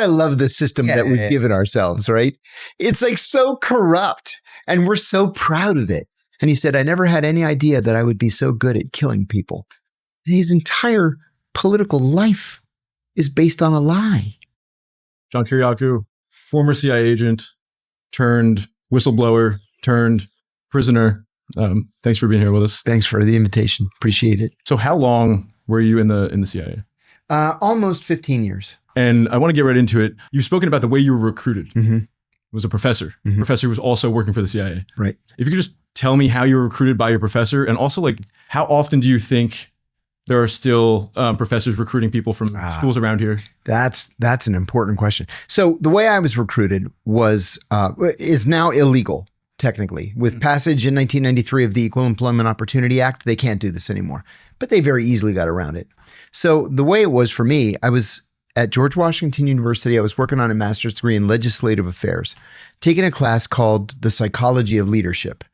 I love the system that we've given ourselves, right? It's like so corrupt and we're so proud of it. And he said, I never had any idea that I would be so good at killing people. His entire political life is based on a lie. John Kiriakou, former CIA agent, turned whistleblower, turned prisoner. Thanks for being here with us. Thanks for the invitation. Appreciate it. So how long were you in the CIA? Almost 15 years. And I want to get right into it. You've spoken about the way you were recruited. It was a professor. Professor who was also working for the CIA. Right. If you could just tell me how you were recruited by your professor, and also like how often do you think there are still professors recruiting people from schools around here? That's an important question. So the way I was recruited is now illegal, technically. With passage in 1993 of the Equal Employment Opportunity Act, they can't do this anymore. But they very easily got around it. So the way it was for me, I was at George Washington University. I was working on a master's degree in legislative affairs, taking a class called The Psychology of Leadership.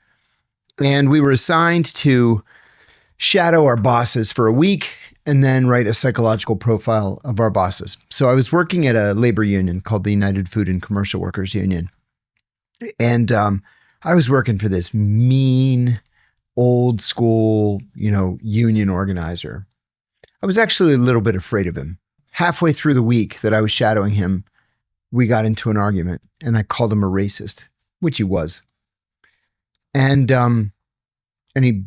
And we were assigned to shadow our bosses for a week and then write a psychological profile of our bosses. So I was working at a labor union called the United Food and Commercial Workers Union. And I was working for this mean, old school, union organizer. I was actually a little bit afraid of him. Halfway through the week that I was shadowing him, we got into an argument and I called him a racist, which he was. And he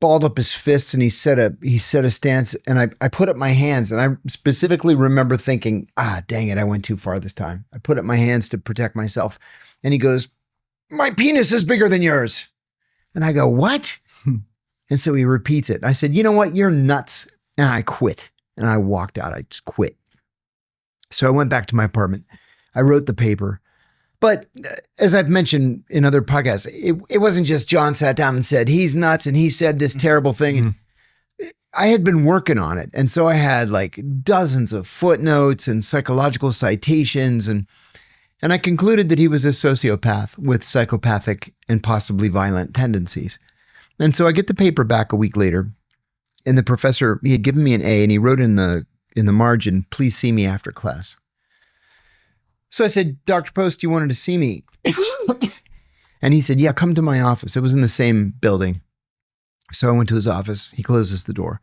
balled up his fists and he set a stance, and I put up my hands, and I specifically remember thinking, dang it, I went too far this time. I put up my hands to protect myself. And he goes, my penis is bigger than yours. And I go, what? And so he repeats it. I said, you know what? You're nuts. And I quit. And I walked out. I just quit. So I went back to my apartment. I wrote the paper. But as I've mentioned in other podcasts, it wasn't just John sat down and said, he's nuts and he said this terrible thing. I had been working on it. And so I had like dozens of footnotes and psychological citations. And I concluded that he was a sociopath with psychopathic and possibly violent tendencies. And so I get the paper back a week later. And the professor, he had given me an A, and he wrote in the margin, please see me after class. So I said, Dr. Post, you wanted to see me? And he said, yeah, come to my office. It was in the same building. So I went to his office. He closes the door.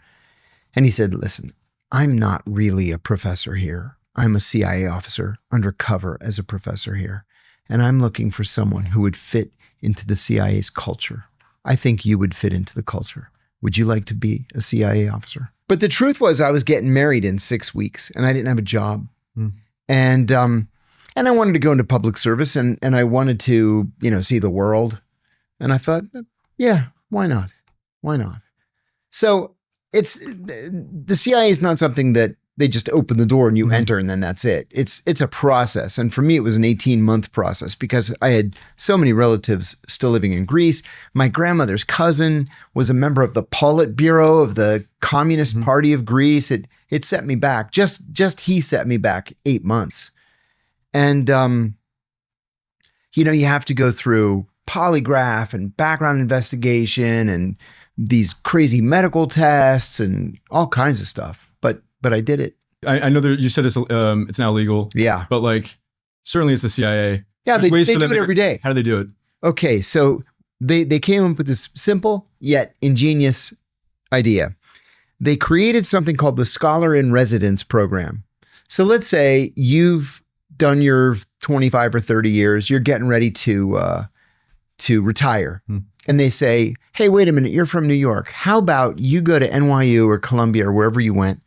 And he said, listen, I'm not really a professor here. I'm a CIA officer undercover as a professor here. And I'm looking for someone who would fit into the CIA's culture. I think you would fit into the culture. Would you like to be a CIA officer? But the truth was I was getting married in 6 weeks and I didn't have a job. And I wanted to go into public service and I wanted to, see the world. And I thought, yeah, why not? Why not? So the CIA is not something that they just open the door and you enter and then that's it. It's a process. And for me, it was an 18-month process because I had so many relatives still living in Greece. My grandmother's cousin was a member of the Politburo of the Communist Party of Greece. It set me back. Just he set me back 8 months. And, you have to go through polygraph and background investigation and these crazy medical tests and all kinds of stuff. But I did it. I know that you said it's now legal. Yeah. But certainly it's the CIA. Yeah, they do it every day. How do they do it? Okay, so they came up with this simple yet ingenious idea. They created something called the Scholar in Residence program. So let's say you've done your 25 or 30 years, you're getting ready to retire. And they say, hey, wait a minute, you're from New York. How about you go to NYU or Columbia or wherever you went,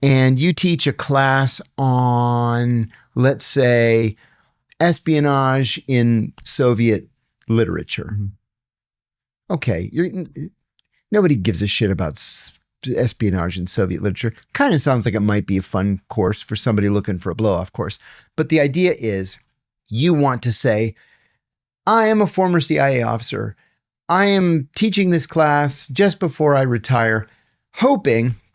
and you teach a class on, let's say, espionage in Soviet literature. Okay, nobody gives a shit about espionage in Soviet literature. Kind of sounds like it might be a fun course for somebody looking for a blow-off course. But the idea is you want to say, I am a former CIA officer. I am teaching this class just before I retire,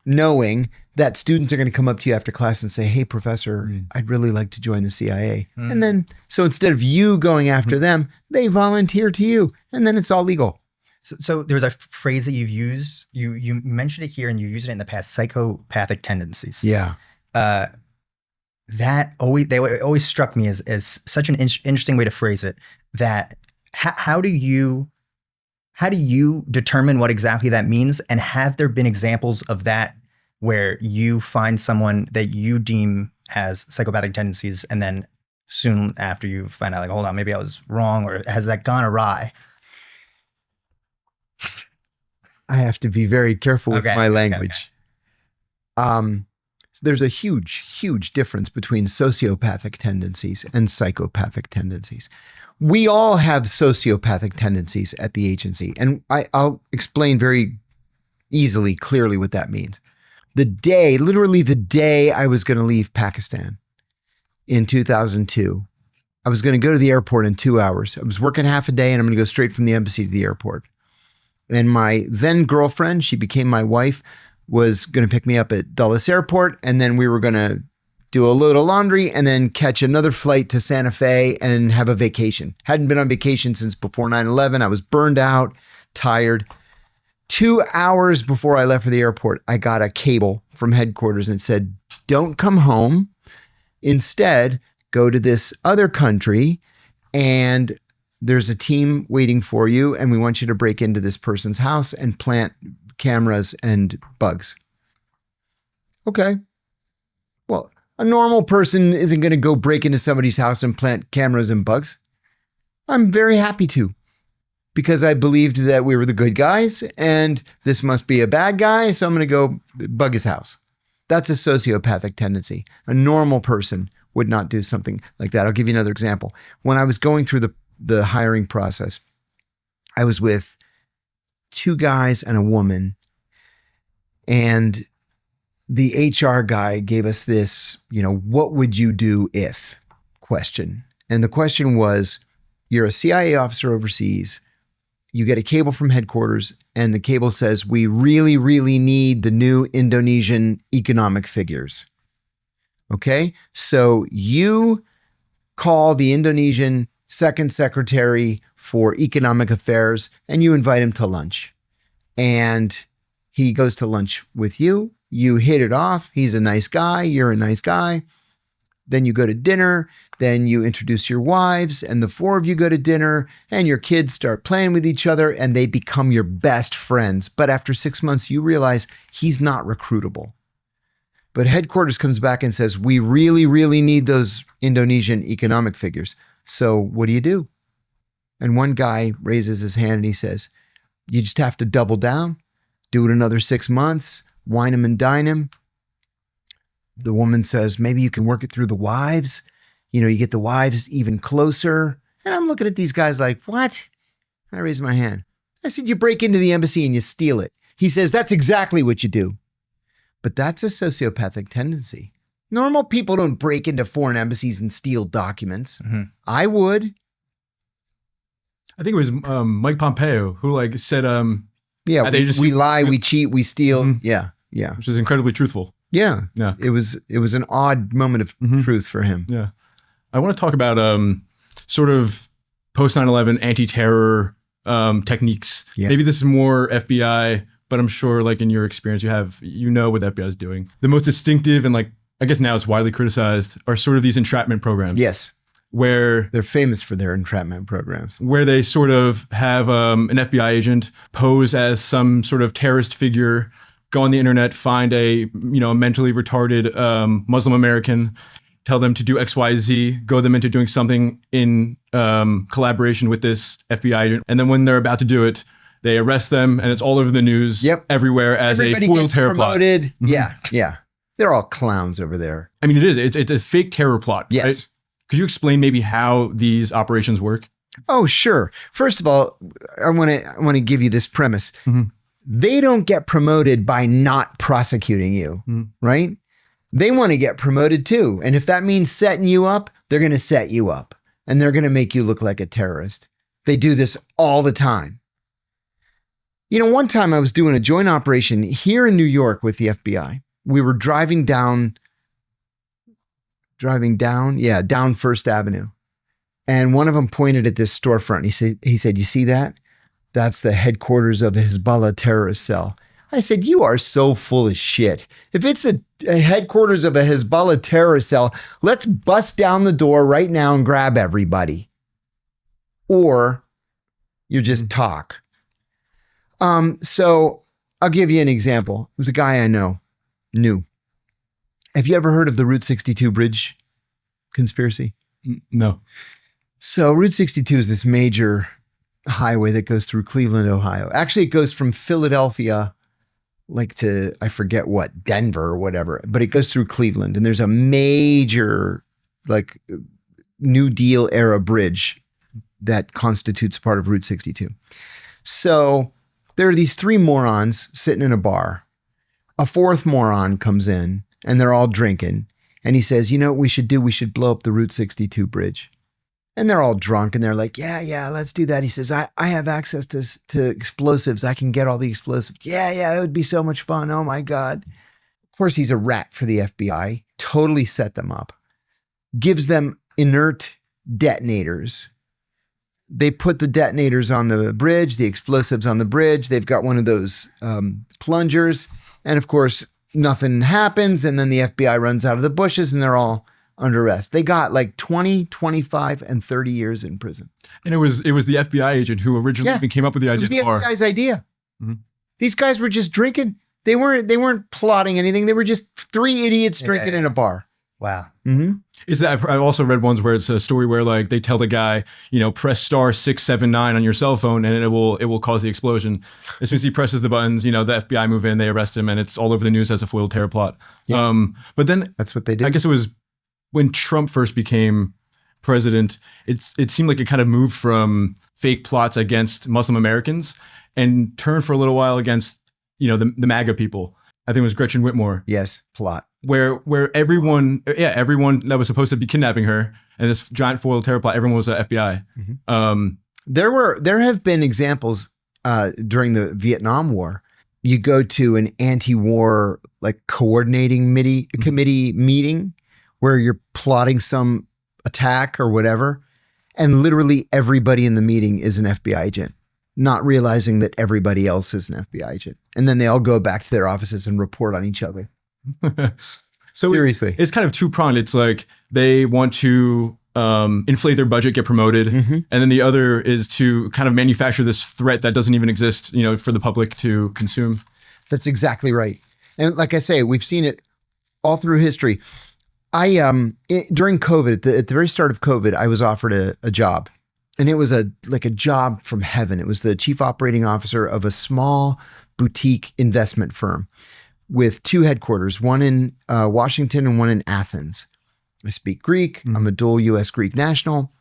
knowing that students are going to come up to you after class and say, hey, professor, I'd really like to join the CIA. And then, so instead of you going after them, they volunteer to you, and then it's all legal. So there's a phrase that you've used, you mentioned it here and you used it in the past, psychopathic tendencies. Yeah. that always struck me as such an interesting way to phrase it. That how do you determine what exactly that means? And have there been examples of that where you find someone that you deem has psychopathic tendencies, and then soon after you find out, like, hold on, maybe I was wrong, or has that gone awry? I have to be very careful with my language. Okay. So there's a huge difference between sociopathic tendencies and psychopathic tendencies. We all have sociopathic tendencies at the agency, and I'll explain very easily, clearly what that means. Literally the day I was going to leave Pakistan in 2002, I was going to go to the airport in 2 hours. I was working half a day, and I'm going to go straight from the embassy to the airport. And my then girlfriend, she became my wife, was going to pick me up at Dulles Airport, and then we were going to do a load of laundry and then catch another flight to Santa Fe and have a vacation. Hadn't been on vacation since before 9/11. I was burned out, tired. 2 hours before I left for the airport, I got a cable from headquarters and it said, don't come home. Instead, go to this other country and there's a team waiting for you, and we want you to break into this person's house and plant cameras and bugs. Okay. Well, a normal person isn't going to go break into somebody's house and plant cameras and bugs. I'm very happy to, because I believed that we were the good guys and this must be a bad guy, so I'm going to go bug his house. That's a sociopathic tendency. A normal person would not do something like that. I'll give you another example. When I was going through the hiring process, I was with 2 guys and a woman, and the HR guy gave us this, what would you do if question. And the question was, you're a CIA officer overseas, you get a cable from headquarters, and the cable says, we really, really need the new Indonesian economic figures. Okay, so you call the Indonesian second secretary for economic affairs and you invite him to lunch. And he goes to lunch with you. You hit it off. He's a nice guy. You're a nice guy. Then you go to dinner. Then you introduce your wives, and the 4 of you go to dinner, and your kids start playing with each other, and they become your best friends. But after 6 months, you realize he's not recruitable. But headquarters comes back and says, we really, really need those Indonesian economic figures. So what do? And one guy raises his hand and he says, you just have to double down, do it another 6 months, wine him and dine him. The woman says, maybe you can work it through the wives. You get the wives even closer. And I'm looking at these guys like, what? I raise my hand. I said, you break into the embassy and you steal it. He says, that's exactly what you do. But that's a sociopathic tendency. Normal people don't break into foreign embassies and steal documents. Mm-hmm. I would. I think it was Mike Pompeo who said, we lie, we cheat, we steal. Mm-hmm. Yeah. Which is incredibly truthful. Yeah. It was an odd moment of truth for him. Yeah. I want to talk about sort of post 9/11 anti-terror techniques. Yeah. Maybe this is more FBI, but I'm sure in your experience you know what the FBI is doing. The most distinctive and I guess now it's widely criticized are sort of these entrapment programs. Yes. Where they're famous for their entrapment programs. Where they sort of have an FBI agent pose as some sort of terrorist figure, go on the internet, find a mentally retarded Muslim American, tell them to do X, Y, Z, go them into doing something in collaboration with this FBI agent. And then when they're about to do it, they arrest them, and it's all over the news everywhere as everybody a foiled terror promoted. Plot. Mm-hmm. Yeah. They're all clowns over there. I mean, it is. It's a fake terror plot. Yes. Right? Could you explain maybe how these operations work? Oh, sure. First of all, I want to give you this premise. Mm-hmm. They don't get promoted by not prosecuting you, right? They want to get promoted too. And if that means setting you up, they're going to set you up and they're going to make you look like a terrorist. They do this all the time. One time I was doing a joint operation here in New York with the FBI. We were driving down First Avenue. And one of them pointed at this storefront. He said, you see that? That's the headquarters of the Hezbollah terrorist cell. I said, you are so full of shit. If it's a headquarters of a Hezbollah terrorist cell, let's bust down the door right now and grab everybody. Or you just talk. So I'll give you an example. It was a guy I knew. Have you ever heard of the Route 62 bridge conspiracy? No. So Route 62 is this major highway that goes through Cleveland, Ohio. Actually, it goes from Philadelphia like to, I forget what, Denver or whatever, but it goes through Cleveland. And there's a major like New Deal era bridge that constitutes part of Route 62. So there are these three morons sitting in a bar. A fourth moron comes in and they're all drinking. And he says, you know what we should do? We should blow up the Route 62 bridge. And they're all drunk and they're like, yeah, let's do that. He says, I have access to explosives. I can get all the explosives. Yeah, it would be so much fun. Oh my God. Of course, he's a rat for the FBI. Totally set them up. Gives them inert detonators. They put the detonators on the bridge, the explosives on the bridge. They've got one of those plungers. And of course, nothing happens. And then the FBI runs out of the bushes and they're all under arrest. They got like 20, 25, and 30 years in prison. And it was the FBI agent who originally even came up with the idea. It was the FBI's idea. Mm-hmm. These guys were just drinking. They weren't plotting anything. They were just three idiots drinking in a bar. Wow. Mm-hmm. Is that I also read ones where it's a story where like they tell the guy, press star 679 on your cell phone and it will cause the explosion. As soon as he presses the buttons, the FBI move in, they arrest him, and it's all over the news as a foiled terror plot. Yeah. But then that's what they did. I guess it was when Trump first became president, it seemed like it kind of moved from fake plots against Muslim Americans and turned for a little while against, the MAGA people. I think it was Gretchen Whitmore. Yes, plot. Where everyone that was supposed to be kidnapping her and this giant foiled terror plot, everyone was FBI. Mm-hmm. There have been examples during the Vietnam War. You go to an anti-war like coordinating committee meeting where you're plotting some attack or whatever, and literally everybody in the meeting is an FBI agent, not realizing that everybody else is an FBI agent. And then they all go back to their offices and report on each other. So seriously, it's kind of two-pronged. It's like they want to inflate their budget, get promoted, mm-hmm. and then the other is to kind of manufacture this threat that doesn't even exist, for the public to consume. That's exactly right. And like I say, we've seen it all through history. During COVID, at the very start of COVID, I was offered a job, and it was a job from heaven. It was the chief operating officer of a small boutique investment firm with two headquarters, one in Washington and one in Athens. I speak Greek. Mm-hmm. I'm a dual U.S. Greek national.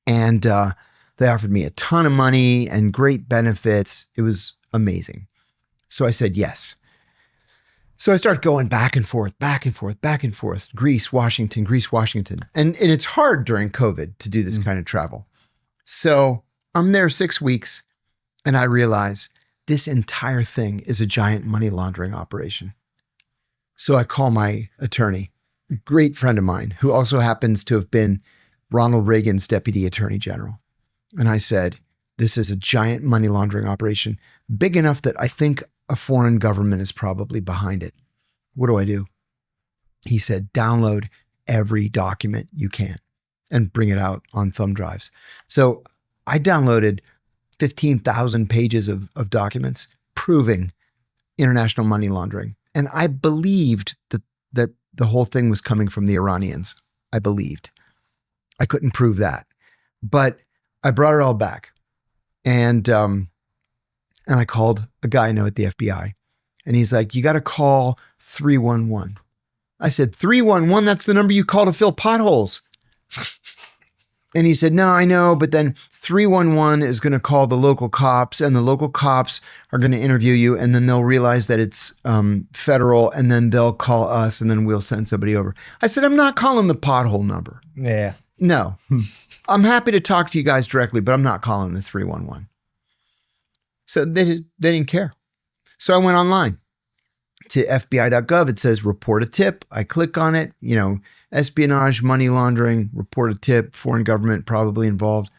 And they offered me a ton of money and great benefits. It was amazing. So I said yes. So I start going back and forth, Greece, Washington. And it's hard during COVID to do this kind of travel. So I'm there 6 weeks and I realize this entire thing is a giant money laundering operation. So I call my attorney, a great friend of mine, who also happens to have been Ronald Reagan's deputy attorney general. And I said, this is a giant money laundering operation, big enough that I think a foreign government is probably behind it. What do I do? He said, download every document you can and bring it out on thumb drives. So I downloaded 15,000 pages of documents proving international money laundering. And I believed that the whole thing was coming from the Iranians. I believed. I couldn't prove that. But I brought it all back. And I called a guy I know at the FBI. And he's like, you got to call 311. I said, 311? That's the number you call to fill potholes. And he said, no, I know, but then 311 is going to call the local cops, and the local cops are going to interview you, and then they'll realize that it's federal, and then they'll call us, and then we'll send somebody over. I said, I'm not calling the pothole number. Yeah. No. I'm happy to talk to you guys directly, but I'm not calling the 311. So they didn't care. So I went online to FBI.gov. It says report a tip. I click on it, espionage, money laundering, report a tip, foreign government probably involved.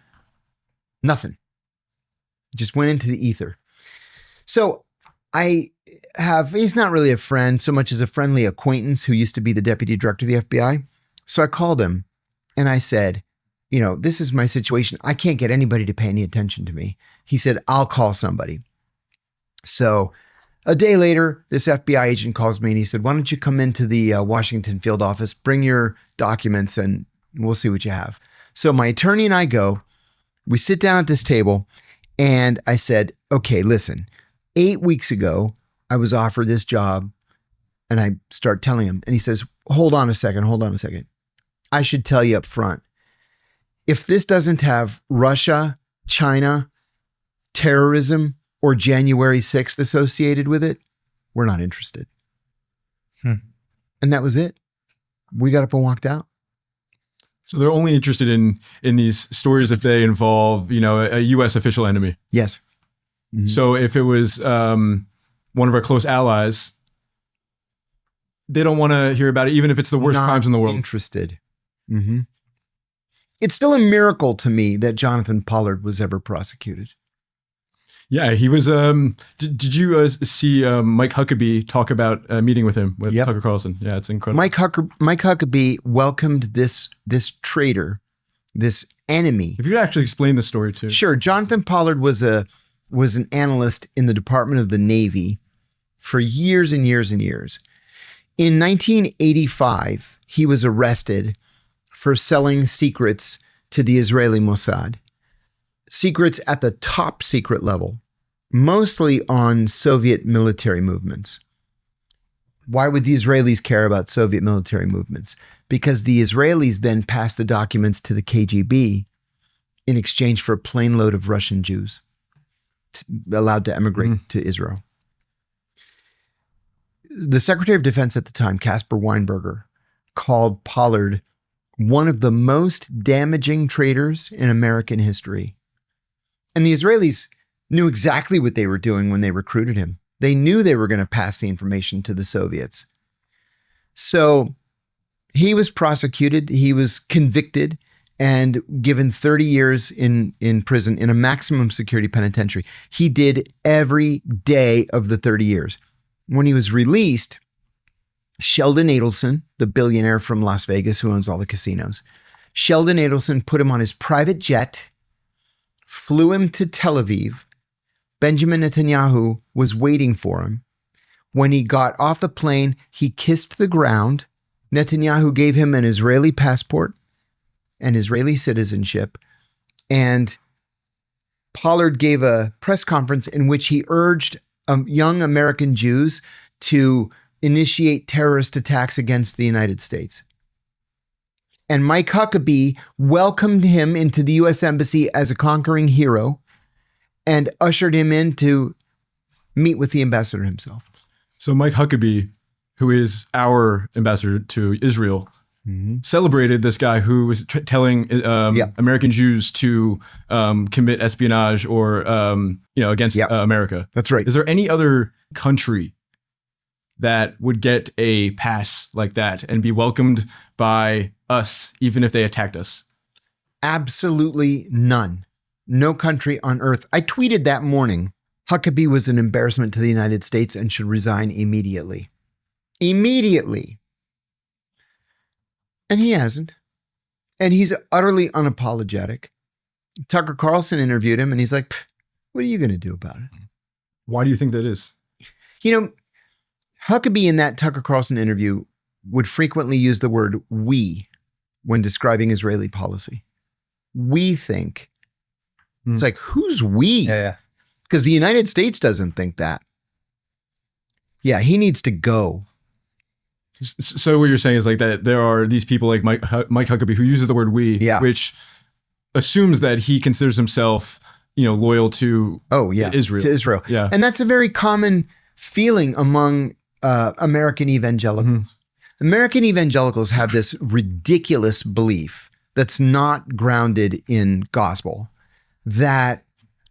Nothing. Just went into the ether. So I he's not really a friend so much as a friendly acquaintance who used to be the deputy director of the FBI. So I called him and I said, this is my situation. I can't get anybody to pay any attention to me. He said, I'll call somebody. So a day later, this FBI agent calls me and he said, why don't you come into the Washington field office, bring your documents and we'll see what you have. So my attorney and I go, we sit down at this table and I said, okay, listen, 8 weeks ago, I was offered this job and I start telling him and he says, hold on a second. I should tell you up front. If this doesn't have Russia, China, terrorism, or January 6th associated with it, we're not interested. And that was it. We got up and walked out. So they're only interested in these stories if they involve, a U.S. official enemy. Yes. Mm-hmm. So if it was one of our close allies, they don't want to hear about it, even if it's the worst crimes in the world. Interested. Mm-hmm. It's still a miracle to me that Jonathan Pollard was ever prosecuted. Yeah, he was. Did you see Mike Huckabee talk about meeting with him with Tucker Carlson? Yeah, it's incredible. Mike Huckabee welcomed this traitor, this enemy. If you could actually explain the story too. Sure. Jonathan Pollard was an analyst in the Department of the Navy for years and years and years. In 1985, he was arrested for selling secrets to the Israeli Mossad. Secrets at the top secret level, mostly on Soviet military movements. Why would the Israelis care about Soviet military movements? Because the Israelis then passed the documents to the KGB in exchange for a plane load of Russian Jews allowed to emigrate to Israel. The Secretary of Defense at the time, Caspar Weinberger, called Pollard one of the most damaging traitors in American history. And the Israelis knew exactly what they were doing when they recruited him. They knew they were going to pass the information to the Soviets. So he was prosecuted, he was convicted, and given 30 years in prison in a maximum security penitentiary. He did every day of the 30 years. When he was released, Sheldon Adelson, the billionaire from Las Vegas who owns all the casinos, Sheldon Adelson put him on his private jet, flew him to Tel Aviv. Benjamin Netanyahu was waiting for him. When he got off the plane, he kissed the ground. Netanyahu gave him an Israeli passport and Israeli citizenship. And Pollard gave a press conference in which he urged young American Jews to initiate terrorist attacks against the United States. And Mike Huckabee welcomed him into the U.S. Embassy as a conquering hero and ushered him in to meet with the ambassador himself. So Mike Huckabee, who is our ambassador to Israel, celebrated this guy who was telling American Jews to commit espionage or against America. That's right. Is there any other country that would get a pass like that and be welcomed by us, even if they attacked us? Absolutely none. No country on earth. I tweeted that morning, Huckabee was an embarrassment to the United States and should resign immediately. Immediately. And he hasn't. And he's utterly unapologetic. Tucker Carlson interviewed him and he's like, what are you going to do about it? Why do you think that is? Huckabee in that Tucker Carlson interview would frequently use the word we when describing Israeli policy. We think. It's like, who's we? Yeah. Because the United States doesn't think that. Yeah, he needs to go. So what you're saying is like that there are these people like Mike Huckabee who uses the word we, which assumes that he considers himself, loyal to Israel. To Israel. Yeah. And that's a very common feeling among American evangelicals. American evangelicals have this ridiculous belief that's not grounded in gospel, that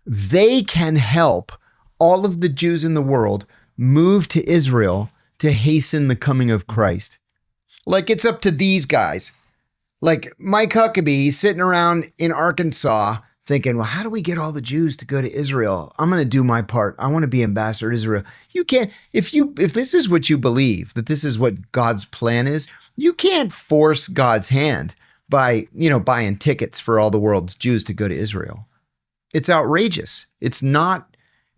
they can help all of the Jews in the world move to Israel to hasten the coming of Christ. Like it's up to these guys. Like Mike Huckabee, he's sitting around in Arkansas thinking, well, how do we get all the Jews to go to Israel? I'm going to do my part. I want to be ambassador to Israel. You can't, if this is what you believe, that this is what God's plan is, you can't force God's hand by, buying tickets for all the world's Jews to go to Israel. It's outrageous. It's not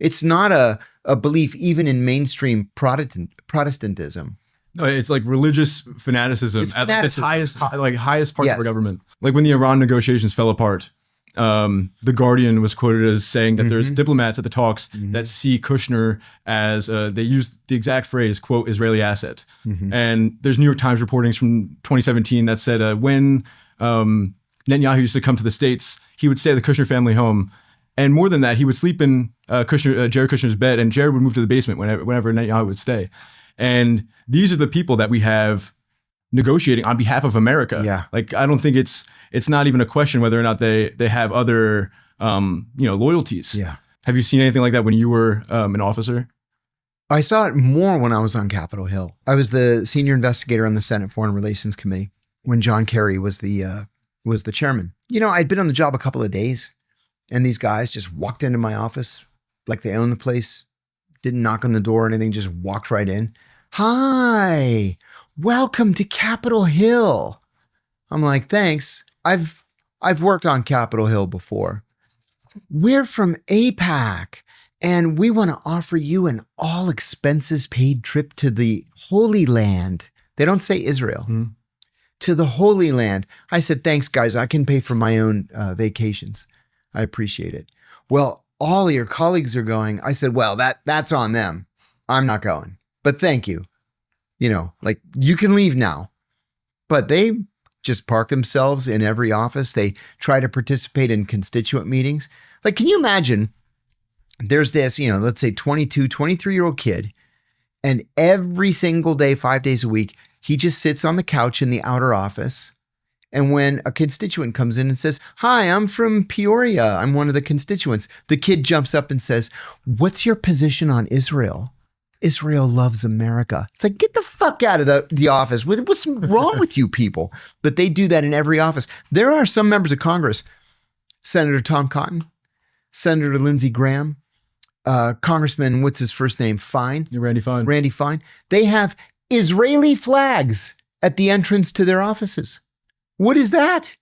a belief even in mainstream Protestantism. No, it's like religious fanaticism at its highest parts of our government. Like when the Iran negotiations fell apart, The Guardian was quoted as saying that there's diplomats at the talks that see Kushner as, they used the exact phrase, quote, Israeli asset. And there's New York Times reportings from 2017 that said when Netanyahu used to come to the States, he would stay at the Kushner family home. And more than that, he would sleep in Jared Kushner's bed, and Jared would move to the basement whenever Netanyahu would stay. And these are the people that we have negotiating on behalf of America. Yeah. Like, I don't think it's not even a question whether or not they have other loyalties. Yeah. Have you seen anything like that when you were an officer? I saw it more when I was on Capitol Hill. I was the senior investigator on the Senate Foreign Relations Committee when John Kerry was the chairman. I'd been on the job a couple of days, and these guys just walked into my office like they owned the place, didn't knock on the door or anything, just walked right in. Hi, welcome to Capitol Hill. I'm like, thanks. I've worked on Capitol Hill before. We're from AIPAC, and we want to offer you an all expenses paid trip to the Holy Land. They don't say Israel. To the Holy Land. I said, thanks, guys. I can pay for my own vacations. I appreciate it. Well, all of your colleagues are going. I said, well, that's on them. I'm not going, but thank you. You can leave now. But they just park themselves in every office. They try to participate in constituent meetings. Like, can you imagine there's this, let's say 22, 23-year-old kid, and every single day, 5 days a week, he just sits on the couch in the outer office. And when a constituent comes in and says, hi, I'm from Peoria, I'm one of the constituents, the kid jumps up and says, what's your position on Israel? Israel loves America. It's like, get the fuck out of the office. What's wrong with you people? But they do that in every office. There are some members of Congress, Senator Tom Cotton, Senator Lindsey Graham, Congressman, what's his first name? Fine. Randy Fine. Randy Fine. They have Israeli flags at the entrance to their offices. What is that?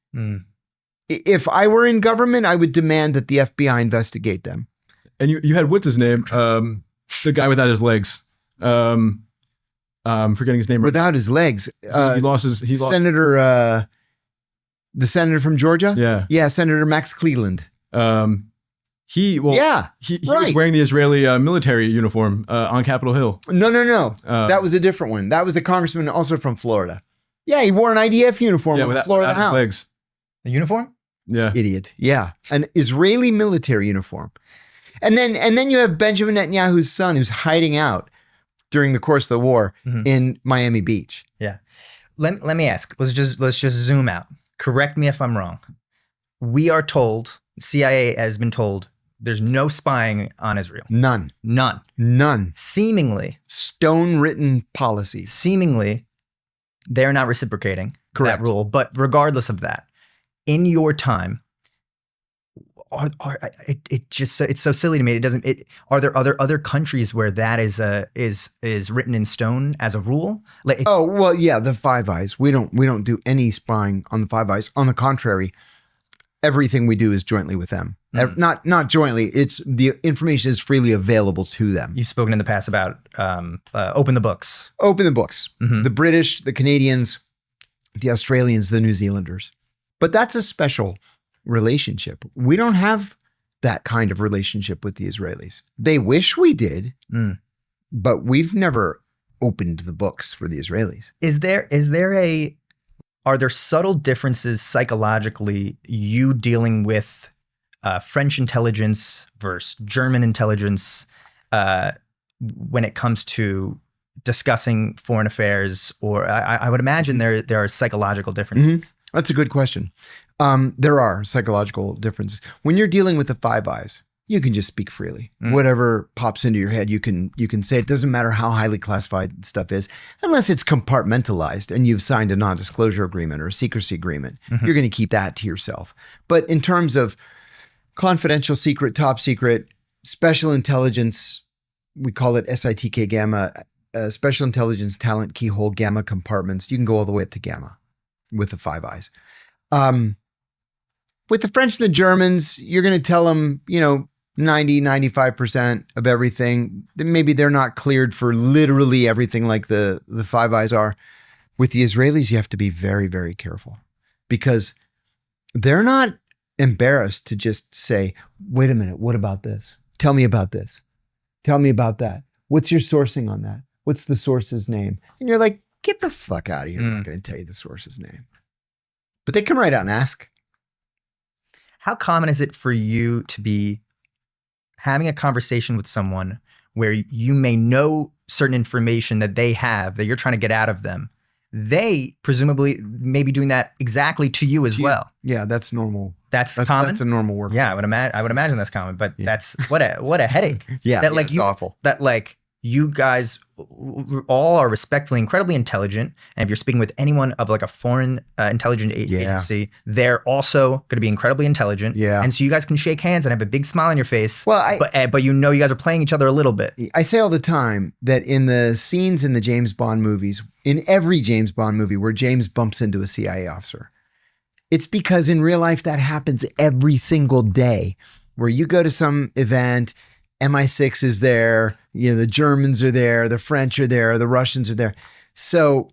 If I were in government, I would demand that the FBI investigate them. And you had, what's his name? The guy without his legs. I'm forgetting his name. Without his legs. He lost. Senator, the senator from Georgia? Yeah. Yeah, Senator Max Cleland. He right. was wearing the Israeli military uniform on Capitol Hill. No. That was a different one. That was a congressman also from Florida. Yeah, he wore an IDF uniform on the floor of the House. Legs. A uniform? Yeah. Idiot. Yeah. An Israeli military uniform. And then you have Benjamin Netanyahu's son who's hiding out during the course of the war in Miami Beach. Yeah. Let me ask. Let's just zoom out. Correct me if I'm wrong. We are told, CIA has been told, there's no spying on Israel. None. Seemingly. Stone-written policies. Seemingly, they're not reciprocating that rule. But regardless of that, in your time, it's so silly to me. Are there other countries where that is written in stone as a rule? The Five Eyes. We don't do any spying on the Five Eyes. On the contrary, everything we do is jointly with them. Not jointly. It's the information is freely available to them. You've spoken in the past about open the books. Open the books. The British, the Canadians, the Australians, the New Zealanders. But that's a special relationship. We don't have that kind of relationship with the Israelis. They wish we did, but we've never opened the books for the Israelis. Are there subtle differences psychologically, you dealing with French intelligence versus German intelligence when it comes to discussing foreign affairs? Or I would imagine there are psychological differences. That's a good question. There are psychological differences. When you're dealing with the Five Eyes, you can just speak freely. Whatever pops into your head, you can say. It doesn't matter how highly classified stuff is, unless it's compartmentalized and you've signed a non-disclosure agreement or a secrecy agreement. You're going to keep that to yourself. But in terms of confidential, secret, top secret, special intelligence. We call it SITK gamma, special intelligence talent keyhole gamma compartments. You can go all the way up to gamma with the 5 eyes. With the French and the Germans, you're going to tell them, 90, 95% of everything. Maybe they're not cleared for literally everything like the 5 eyes are. With the Israelis, you have to be very, very careful because they're not embarrassed to just say, wait a minute, what about this? Tell me about this. Tell me about that. What's your sourcing on that? What's the source's name? And you're like, get the fuck out of here. I'm not going to tell you the source's name. But they come right out and ask. How common is it for you to be having a conversation with someone where you may know certain information that they have that you're trying to get out of them? They presumably may be doing that exactly to you as well. Yeah, that's normal. That's common. That's a normal work. Yeah, I would imagine that's common, but that's what a headache. Yeah, that it's awful. That like you guys all are respectfully incredibly intelligent, and if you're speaking with anyone of like a foreign intelligence agency, they're also going to be incredibly intelligent. Yeah, and so you guys can shake hands and have a big smile on your face. Well, but you guys are playing each other a little bit. I say all the time that in the scenes in the James Bond movies, in every James Bond movie where James bumps into a CIA officer, it's because in real life that happens every single day. Where you go to some event, MI6 is there, the Germans are there, the French are there, the Russians are there. So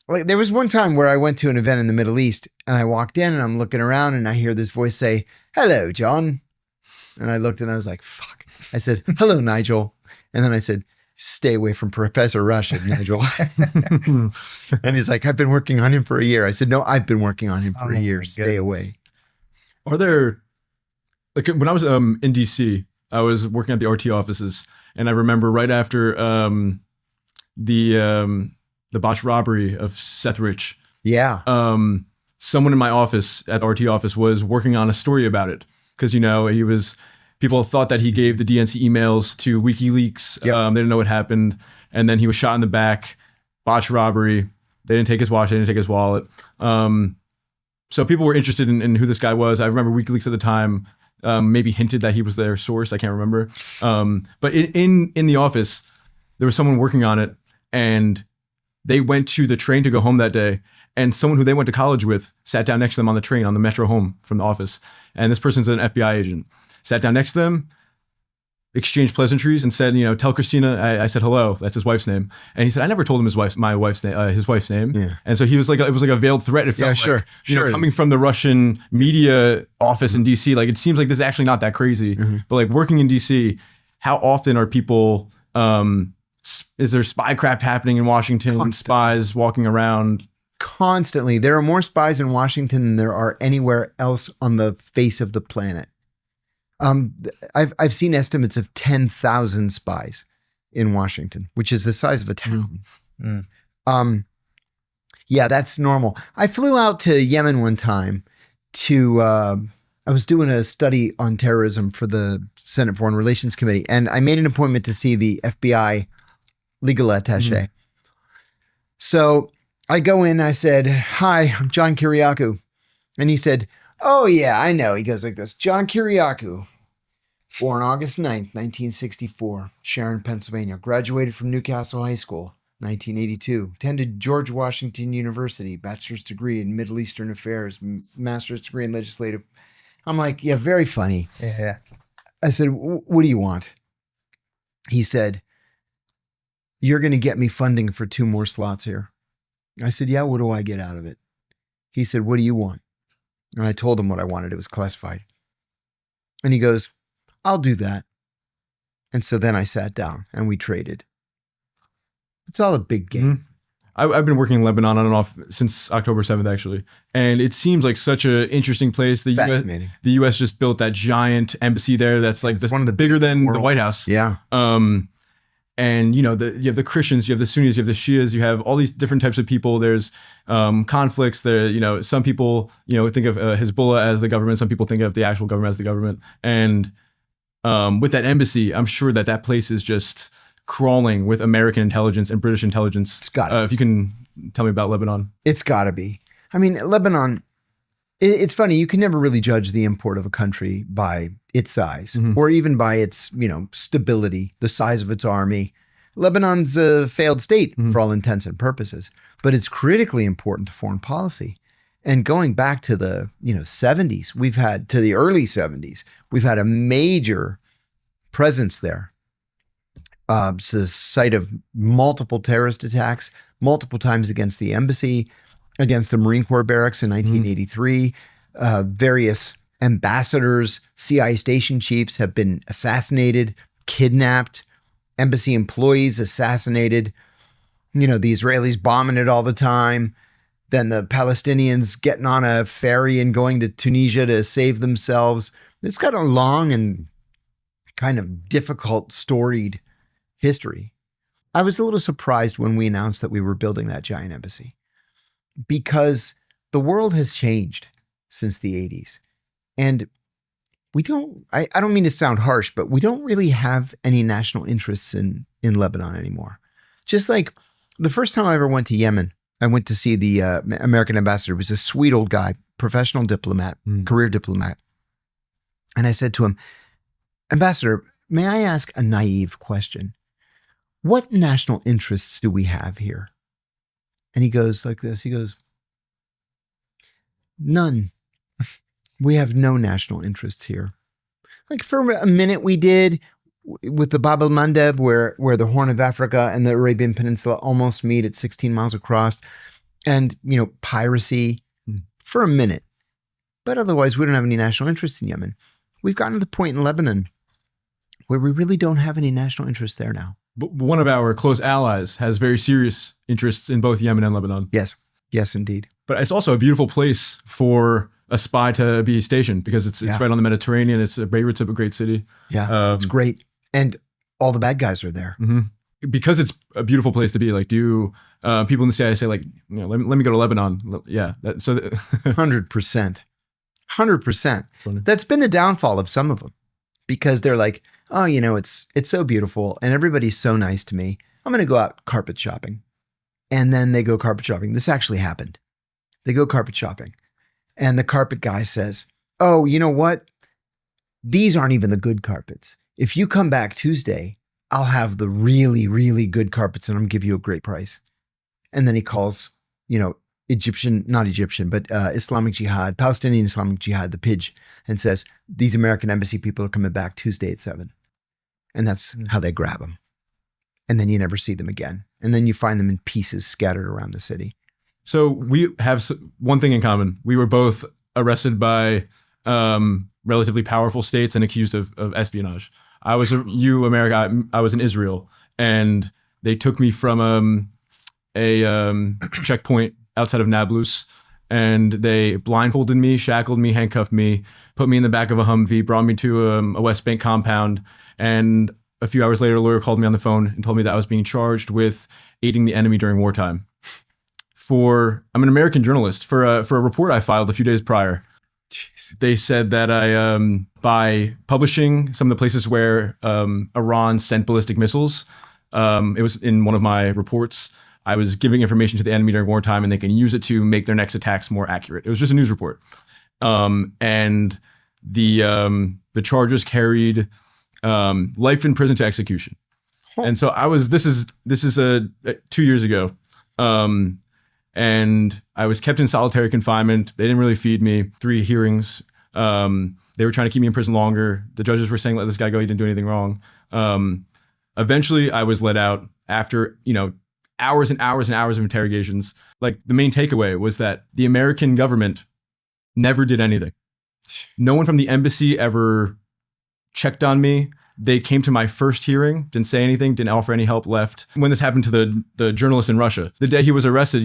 like, there was one time where I went to an event in the Middle East and I walked in and I'm looking around and I hear this voice say, "Hello, John." And I looked and I was like, fuck. I said, "Hello, Nigel." And then I said, "Stay away from Professor Russian, Nigel." And he's like, "I've been working on him for a year." I said, "No, I've been working on him for a year. Stay away." Are there, like when I was in DC, I was working at the RT offices, and I remember right after the botched robbery of Seth Rich. Yeah. Someone in my office at the RT office was working on a story about it because people thought that he gave the DNC emails to WikiLeaks. Yep. They didn't know what happened, and then he was shot in the back. Botched robbery. They didn't take his watch. They didn't take his wallet. So people were interested in who this guy was. I remember WikiLeaks at the time. Maybe hinted that he was their source. I can't remember. But in the office, there was someone working on it, and they went to the train to go home that day. And someone who they went to college with sat down next to them on the train on the metro home from the office. And this person's an FBI agent. Sat down next to them, exchanged pleasantries, and said, "Tell Christina I said hello." That's his wife's name. And he said, "I never told him his wife's name." Yeah. And so he was like, it was like a veiled threat. It felt like, coming from the Russian media office in DC, like it seems like this is actually not that crazy. Mm-hmm. But like working in DC, how often are people? Is there spycraft happening in Washington? Constantly. Spies walking around. Constantly. There are more spies in Washington than there are anywhere else on the face of the planet. I've seen estimates of 10,000 spies in Washington, which is the size of a town. Yeah, that's normal. I flew out to Yemen one time I was doing a study on terrorism for the Senate Foreign Relations Committee, and I made an appointment to see the FBI legal attaché. So I go in, I said, "Hi, I'm John Kiriakou." And he said, "Oh yeah, I know." He goes like this, "John Kiriakou, born August 9th, 1964, Sharon, Pennsylvania, graduated from Newcastle High School, 1982, attended George Washington University, bachelor's degree in Middle Eastern Affairs, master's degree in legislative." I'm like, "Yeah, very funny." Yeah. I said, "What do you want?" He said, "You're going to get me funding for 2 more slots here." I said, "Yeah, what do I get out of it?" He said, "What do you want?" And I told him what I wanted. It was classified. And he goes, "I'll do that." And so then I sat down and we traded. It's all a big game. Mm-hmm. I've been working in Lebanon on and off since October 7th, actually. And it seems like such an interesting place. Fascinating. The U.S. just built that giant embassy there that's like one of the bigger than the White House. Yeah. And you have the Christians, you have the Sunnis, you have the Shias, you have all these different types of people. There's conflicts there. Some people, think of Hezbollah as the government. Some people think of the actual government as the government. And with that embassy, I'm sure that place is just crawling with American intelligence and British intelligence. It's got if you can tell me about Lebanon. It's got to be. I mean, Lebanon, It's funny, you can never really judge the import of a country by its size or even by its, stability, the size of its army. Lebanon's a failed state for all intents and purposes, but it's critically important to foreign policy. And going back to the 70s, to the early 70s, we've had a major presence there. It's the site of multiple terrorist attacks, multiple times against the embassy, against the Marine Corps barracks in 1983. Various ambassadors, CIA station chiefs have been assassinated, kidnapped, embassy employees assassinated. The Israelis bombing it all the time. Then the Palestinians getting on a ferry and going to Tunisia to save themselves. It's got a long and kind of difficult, storied history. I was a little surprised when we announced that we were building that giant embassy because the world has changed since the 80s. And I don't mean to sound harsh, but we don't really have any national interests in Lebanon anymore. Just like the first time I ever went to Yemen, I went to see the American ambassador. He was a sweet old guy, professional diplomat, career diplomat. And I said to him, Ambassador, may I ask a naive question? What national interests do we have here? And he goes like this. He goes, none. We have no national interests here. Like for a minute we did with the Bab el-Mandeb where the Horn of Africa and the Arabian Peninsula almost meet at 16 miles across, and, piracy for a minute. But otherwise, we don't have any national interest in Yemen. We've gotten to the point in Lebanon where we really don't have any national interest there now. But one of our close allies has very serious interests in both Yemen and Lebanon. Yes. Yes, indeed. But it's also a beautiful place for a spy to be stationed because it's right on the Mediterranean. Beirut's a great city. Yeah, it's great. And all the bad guys are there. Because it's a beautiful place to be. Like, do people in the CIA say, like, let me go to Lebanon? Yeah. 100%. 100%. Funny. That's been the downfall of some of them because they're like, oh, it's so beautiful and everybody's so nice to me. I'm going to go out carpet shopping. And then they go carpet shopping. This actually happened. They go carpet shopping. And the carpet guy says, oh, you know what? These aren't even the good carpets. If you come back Tuesday, I'll have the really, really good carpets and I'm going to give you a great price. And then he calls, Islamic Jihad, Palestinian Islamic Jihad, the PIJ, and says, these American embassy people are coming back Tuesday at 7. And that's how they grab them. And then you never see them again. And then you find them in pieces scattered around the city. So we have one thing in common. We were both arrested by relatively powerful states and accused of espionage. I was I was in Israel, and they took me from a checkpoint outside of Nablus, and they blindfolded me, shackled me, handcuffed me, put me in the back of a Humvee, brought me to a West Bank compound, and a few hours later, a lawyer called me on the phone and told me that I was being charged with aiding the enemy during wartime. I'm an American journalist. For a report I filed a few days prior, jeez. They said that I, by publishing some of the places where Iran sent ballistic missiles, it was in one of my reports, I was giving information to the enemy during wartime and they can use it to make their next attacks more accurate. It was just a news report. And the charges carried life in prison to execution. And so this is 2 years ago. And I was kept in solitary confinement. They didn't really feed me. 3 hearings. They were trying to keep me in prison longer. The judges were saying, let this guy go. He didn't do anything wrong. Eventually, I was let out after, hours and hours and hours of interrogations. Like, the main takeaway was that the American government never did anything. No one from the embassy ever checked on me. They came to my first hearing, didn't say anything, didn't offer any help, left. When this happened to the journalist in Russia, the day he was arrested,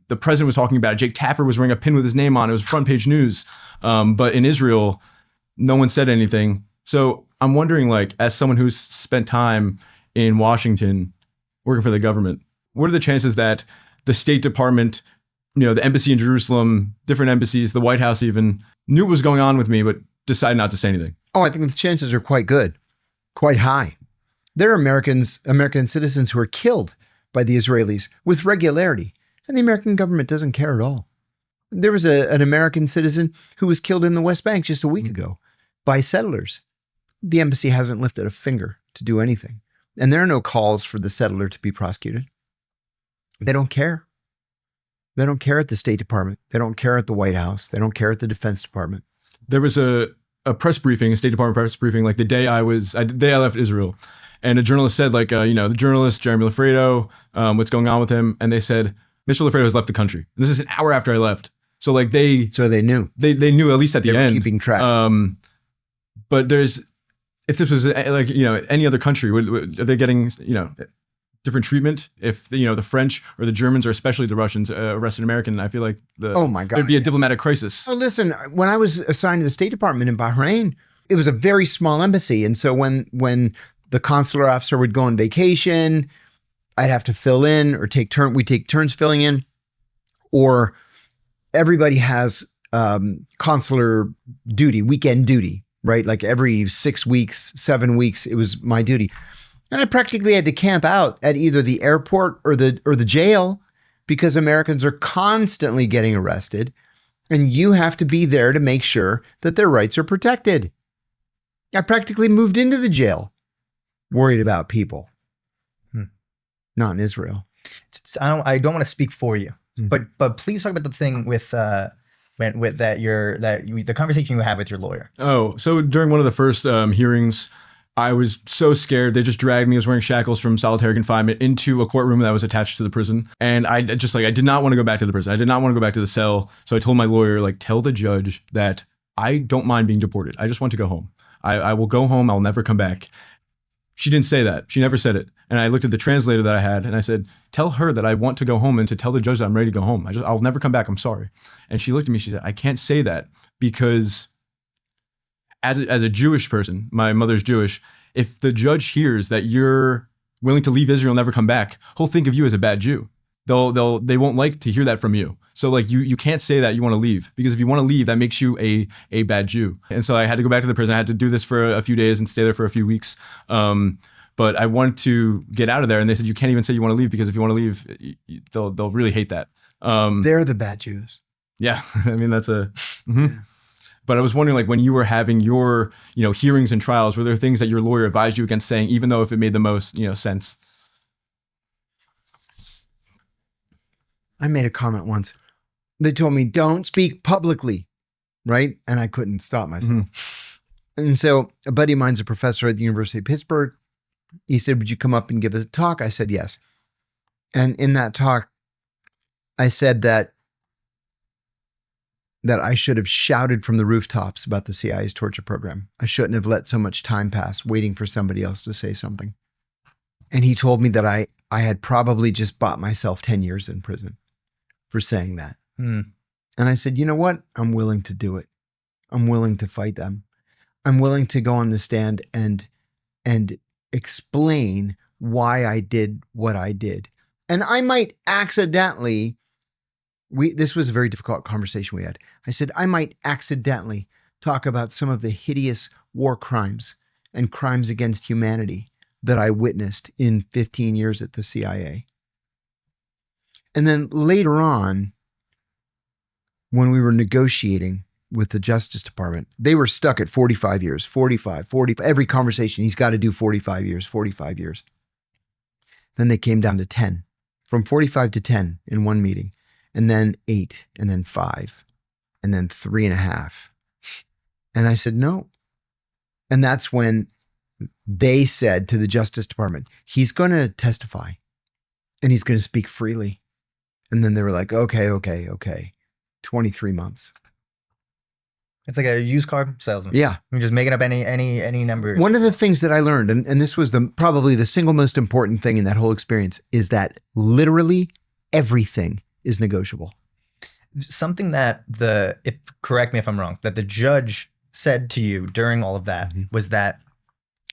the president was talking about it. Jake Tapper was wearing a pin with his name on. It was front page news. But in Israel, no one said anything. So I'm wondering, like, as someone who's spent time in Washington working for the government, what are the chances that the State Department, the embassy in Jerusalem, different embassies, the White House even, knew what was going on with me, but decided not to say anything? Oh, I think the chances are quite good. Quite high. There are American citizens who are killed by the Israelis with regularity, and the American government doesn't care at all. There was an American citizen who was killed in the West Bank just a week ago by settlers. The embassy hasn't lifted a finger to do anything. And there are no calls for the settler to be prosecuted. They don't care. They don't care at the State Department. They don't care at the White House. They don't care at the Defense Department. There was a press briefing, a State Department press briefing, like the day I left Israel. And a journalist said, like, the journalist, Jeremy Lafredo, what's going on with him? And they said, Mr. Lafredo has left the country. This is an hour after I left. So like they knew. They knew at least at the end. Keeping track. But if this was like, any other country, are they getting, different treatment? If, the French or the Germans, or especially the Russians, arrested an American, I feel like oh my God, there'd be a diplomatic crisis. Oh, listen, when I was assigned to the State Department in Bahrain, it was a very small embassy. And so when the consular officer would go on vacation, I'd have to fill in or we take turns filling in, or everybody has consular duty, weekend duty, right? Like every 6 weeks, 7 weeks, it was my duty. And I practically had to camp out at either the airport or the jail because Americans are constantly getting arrested, and you have to be there to make sure that their rights are protected. I practically moved into the jail worried about people. Not in Israel. I don't want to speak for you, but please talk about the thing with the conversation you had with your lawyer. Oh, so during one of the first hearings, I was so scared. They just dragged me. I was wearing shackles from solitary confinement into a courtroom that was attached to the prison. And I did not want to go back to the prison. I did not want to go back to the cell. So I told my lawyer, like, tell the judge that I don't mind being deported. I just want to go home. I will go home. I'll never come back. She didn't say that. She never said it. And I looked at the translator that I had and I said, tell her that I want to go home and to tell the judge that I'm ready to go home. I'll never come back. I'm sorry. And she looked at me. She said, I can't say that because as a Jewish person, my mother's Jewish, if the judge hears that you're willing to leave Israel and never come back, he'll think of you as a bad Jew. They won't like to hear that from you. So like you can't say that you want to leave, because if you want to leave, that makes you a bad Jew. And so I had to go back to the prison. I had to do this for a few days and stay there for a few weeks. But I wanted to get out of there, and they said you can't even say you want to leave, because if you want to leave, they'll really hate that. They're the bad Jews. Yeah, I mean that's a. Mm-hmm. Yeah. But I was wondering, like, when you were having your hearings and trials, were there things that your lawyer advised you against saying, even though if it made the most sense? I made a comment once. They told me, don't speak publicly, right? And I couldn't stop myself. Mm-hmm. And so a buddy of mine's a professor at the University of Pittsburgh. He said, would you come up and give a talk? I said, yes. And in that talk, I said that I should have shouted from the rooftops about the CIA's torture program. I shouldn't have let so much time pass waiting for somebody else to say something. And he told me that I had probably just bought myself 10 years in prison for saying that. And I said, you know what? I'm willing to do it. I'm willing to fight them. I'm willing to go on the stand and explain why I did what I did. And I might accidentally, this was a very difficult conversation we had. I said, I might accidentally talk about some of the hideous war crimes and crimes against humanity that I witnessed in 15 years at the CIA. And then later on, when we were negotiating with the Justice Department, they were stuck at 45 years, 45, 40, every conversation, he's got to do 45 years, 45 years. Then they came down to 10, from 45 to 10 in one meeting, and then 8, and then 5, and then 3.5. And I said, no. And that's when they said to the Justice Department, he's going to testify and he's going to speak freely. And then they were like, okay. 23 months. It's like a used car salesman. Yeah. You're just making up any number. One of the things that I learned, and this was probably the single most important thing in that whole experience, is that literally everything is negotiable. Something that correct me if I'm wrong, that the judge said to you during all of that was that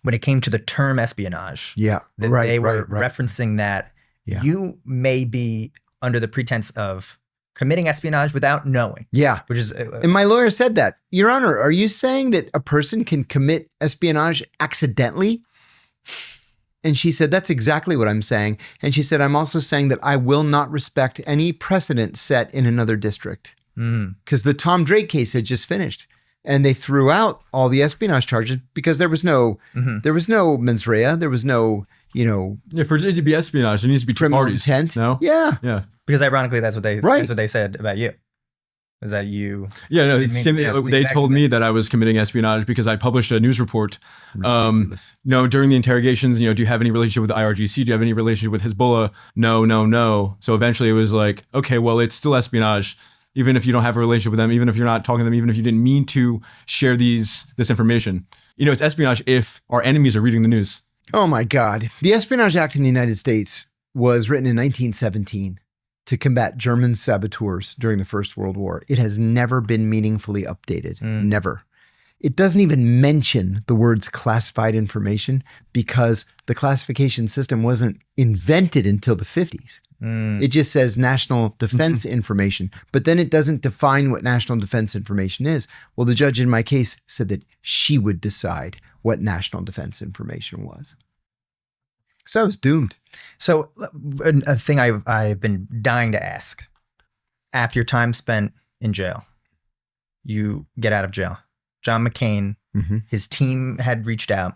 when it came to the term espionage, that they were referencing that you may be under the pretense of committing espionage without knowing. Yeah. Which is... and my lawyer said that. Your Honor, are you saying that a person can commit espionage accidentally? And she said, that's exactly what I'm saying. And she said, I'm also saying that I will not respect any precedent set in another district. because the Tom Drake case had just finished. And they threw out all the espionage charges because there was no mens rea. There was no, Yeah, for it to be espionage, there needs to be two criminal parties. intent. No? Yeah. Because ironically, that's what they Right. that's what they said about you. Is that you? Yeah, no, Didn't it's mean- same thing. yeah, it's the They exact told same me that I was committing espionage because I published a news report. Ridiculous. During the interrogations, do you have any relationship with the IRGC? Do you have any relationship with Hezbollah? No. So eventually it was like, okay, well, it's still espionage, even if you don't have a relationship with them, even if you're not talking to them, even if you didn't mean to share this information. It's espionage if our enemies are reading the news. Oh my God. The Espionage Act in the United States was written in 1917 to combat German saboteurs during the First World War. It has never been meaningfully updated. Never. It doesn't even mention the words classified information because the classification system wasn't invented until the 50s. It just says national defense information, but then it doesn't define what national defense information is. Well, the judge in my case said that she would decide what national defense information was. So I was doomed. So a thing I've been dying to ask: after your time spent in jail, you get out of jail. John McCain, his team had reached out.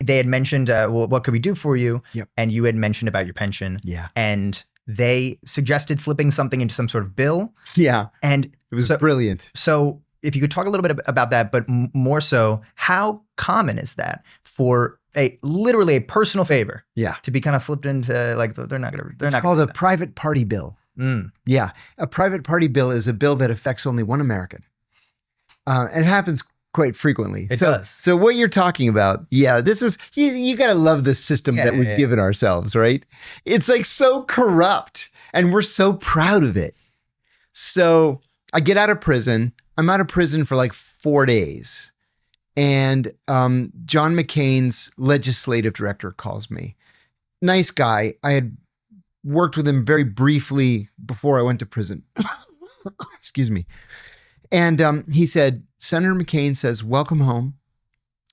They had mentioned, well, what could we do for you? Yep. And you had mentioned about your pension. Yeah. And they suggested slipping something into some sort of bill. Yeah. And It was brilliant. so if you could talk a little bit about that, but more so, how common is that for literally a personal favor Yeah. to be kind of slipped into, like, they're not going to, It's called a private party bill. Yeah. A private party bill is a bill that affects only one American. And it happens quite frequently. It does. So what you're talking about, this is, you got to love the system that we've given ourselves, right? It's like so corrupt and we're so proud of it. So I get out of prison. I'm out of prison for like 4 days. And John McCain's legislative director calls me. Nice guy. I had worked with him very briefly before I went to prison. Excuse me. And he said, Senator McCain says, welcome home.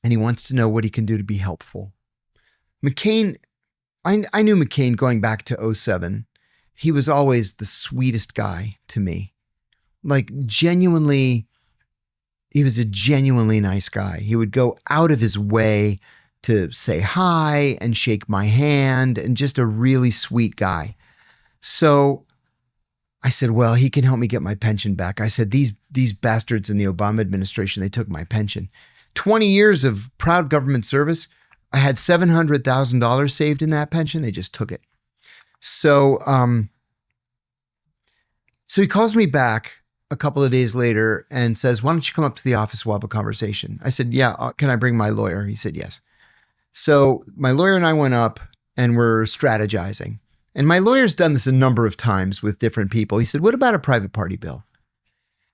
And he wants to know what he can do to be helpful. McCain, I knew McCain going back to 2007. He was always the sweetest guy to me. Like genuinely, he was a genuinely nice guy. He would go out of his way to say hi and shake my hand, and just a really sweet guy. So I said, well, he can help me get my pension back. I said, these bastards in the Obama administration, they took my pension. 20 years of proud government service. I had $700,000 saved in that pension. They just took it. So he calls me back a couple of days later and says, why don't you come up to the office? We'll have a conversation. I said, yeah, can I bring my lawyer? He said, yes. So my lawyer and I went up and we're strategizing. And my lawyer's done this a number of times with different people. He said, what about a private party bill?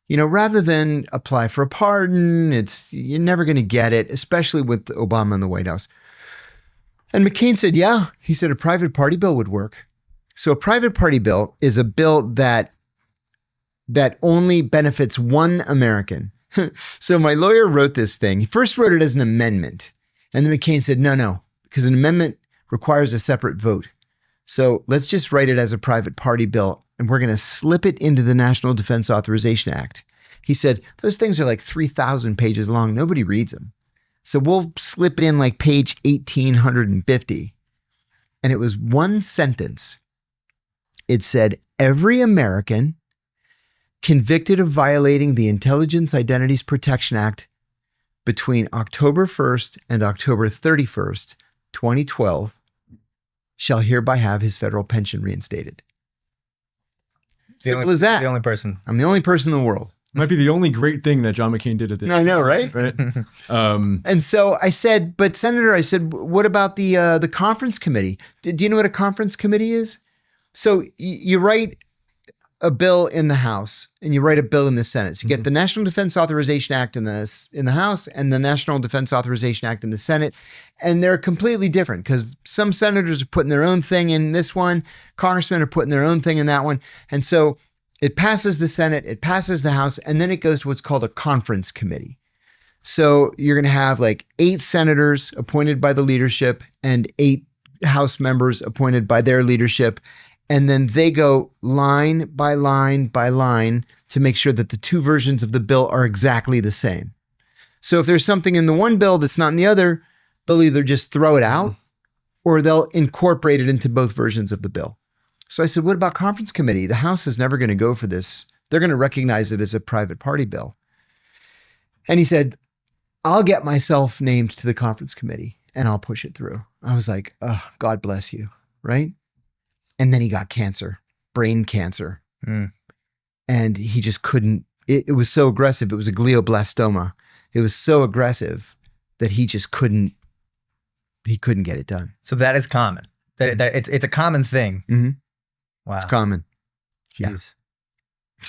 Rather than apply for a pardon, you're never going to get it, especially with Obama in the White House. And McCain said, yeah. He said a private party bill would work. So a private party bill is a bill that only benefits one American. So my lawyer wrote this thing. He first wrote it as an amendment. And then McCain said, no, because an amendment requires a separate vote. So let's just write it as a private party bill, and we're going to slip it into the National Defense Authorization Act. He said, those things are like 3,000 pages long. Nobody reads them. So we'll slip it in like page 1,850. And it was one sentence. It said, every American convicted of violating the Intelligence Identities Protection Act between October 1st and October 31st, 2012, shall hereby have his federal pension reinstated. Simple as that. The only person. I'm the only person in the world. Might be the only great thing that John McCain did at this. I know, right? Right. And so I said, but Senator, I said, what about the conference committee? Do you know what a conference committee is? So you write a bill in the House and you write a bill in the Senate. So you get the National Defense Authorization Act in the House and the National Defense Authorization Act in the Senate. And they're completely different because some senators are putting their own thing in this one. Congressmen are putting their own thing in that one. And so it passes the Senate, it passes the House, and then it goes to what's called a conference committee. So you're going to have like 8 senators appointed by the leadership and 8 House members appointed by their leadership. And then they go line by line by line to make sure that the two versions of the bill are exactly the same. So if there's something in the one bill that's not in the other, they'll either just throw it out or they'll incorporate it into both versions of the bill. So I said, what about conference committee? The House is never going to go for this. They're going to recognize it as a private party bill. And he said, I'll get myself named to the conference committee and I'll push it through. I was like, oh, God bless you, right? And then he got cancer, brain cancer. And he just couldn't, it was so aggressive. It was a glioblastoma. It was so aggressive that he just couldn't get it done. So that is common. That it's a common thing. Mm-hmm. Wow. It's common. Jeez. Yeah.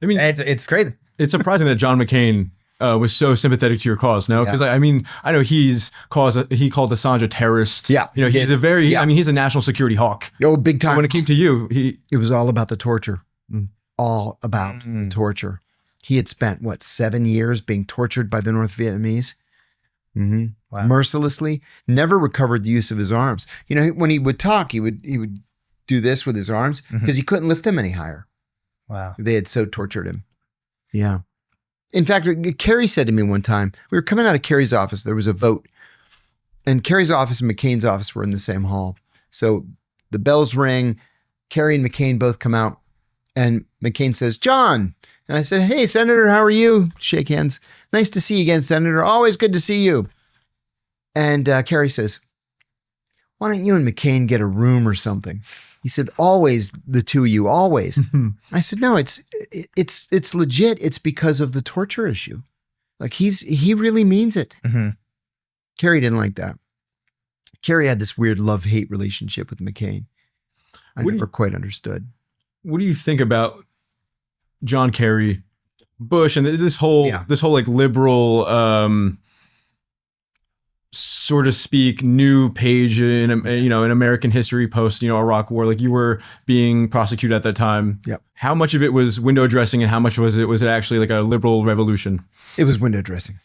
I mean, it's crazy. It's surprising that John McCain was so sympathetic to your cause. No, because I mean, I know he called Assange a terrorist. Yeah. You know, he's I mean, he's a national security hawk. Oh, big time. But when it came to you, it was all about the torture. All about the torture. He had spent, 7 years being tortured by the North Vietnamese? Wow. Mercilessly. Never recovered the use of his arms. You know, when he would talk, he would do this with his arms because he couldn't lift them any higher. Wow. They had so tortured him. Yeah. In fact, Kerry said to me one time, we were coming out of Kerry's office, there was a vote. And Kerry's office and McCain's office were in the same hall. So the bells ring, Kerry and McCain both come out. And McCain says, John. And I said, hey, Senator, how are you? Shake hands. Nice to see you again, Senator. Always good to see you. And Kerry says, why don't you and McCain get a room or something? He said, always, the two of you, always. I said, no, it's legit. It's because of the torture issue. Like he really means it. Kerry didn't like that. Kerry had this weird love-hate relationship with McCain. I never quite understood. What do you think about John Kerry, Bush, and this whole like liberal, so to speak, new page in American history post Iraq War? Like, you were being prosecuted at that time. Yep. How much of it was window dressing, and how much was it actually like a liberal revolution? It was window dressing.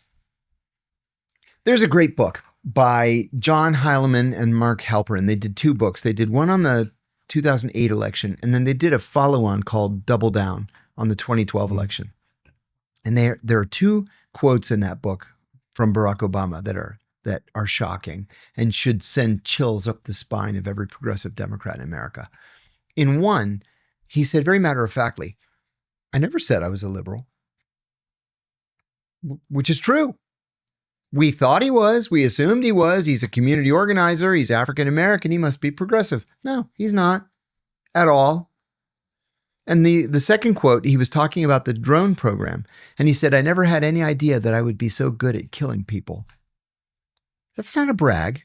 There's a great book by John Heilemann and Mark Halperin. They did two books. They did one on the 2008 election, and then they did a follow-on called Double Down on the 2012 election. And there are two quotes in that book from Barack Obama that are shocking and should send chills up the spine of every progressive Democrat in America. In one, he said very matter-of-factly, I never said I was a liberal, which is true. We thought he was. We assumed he was. He's a community organizer. He's African-American. He must be progressive. No, he's not at all. And the second quote, he was talking about the drone program. And he said, I never had any idea that I would be so good at killing people. That's not a brag.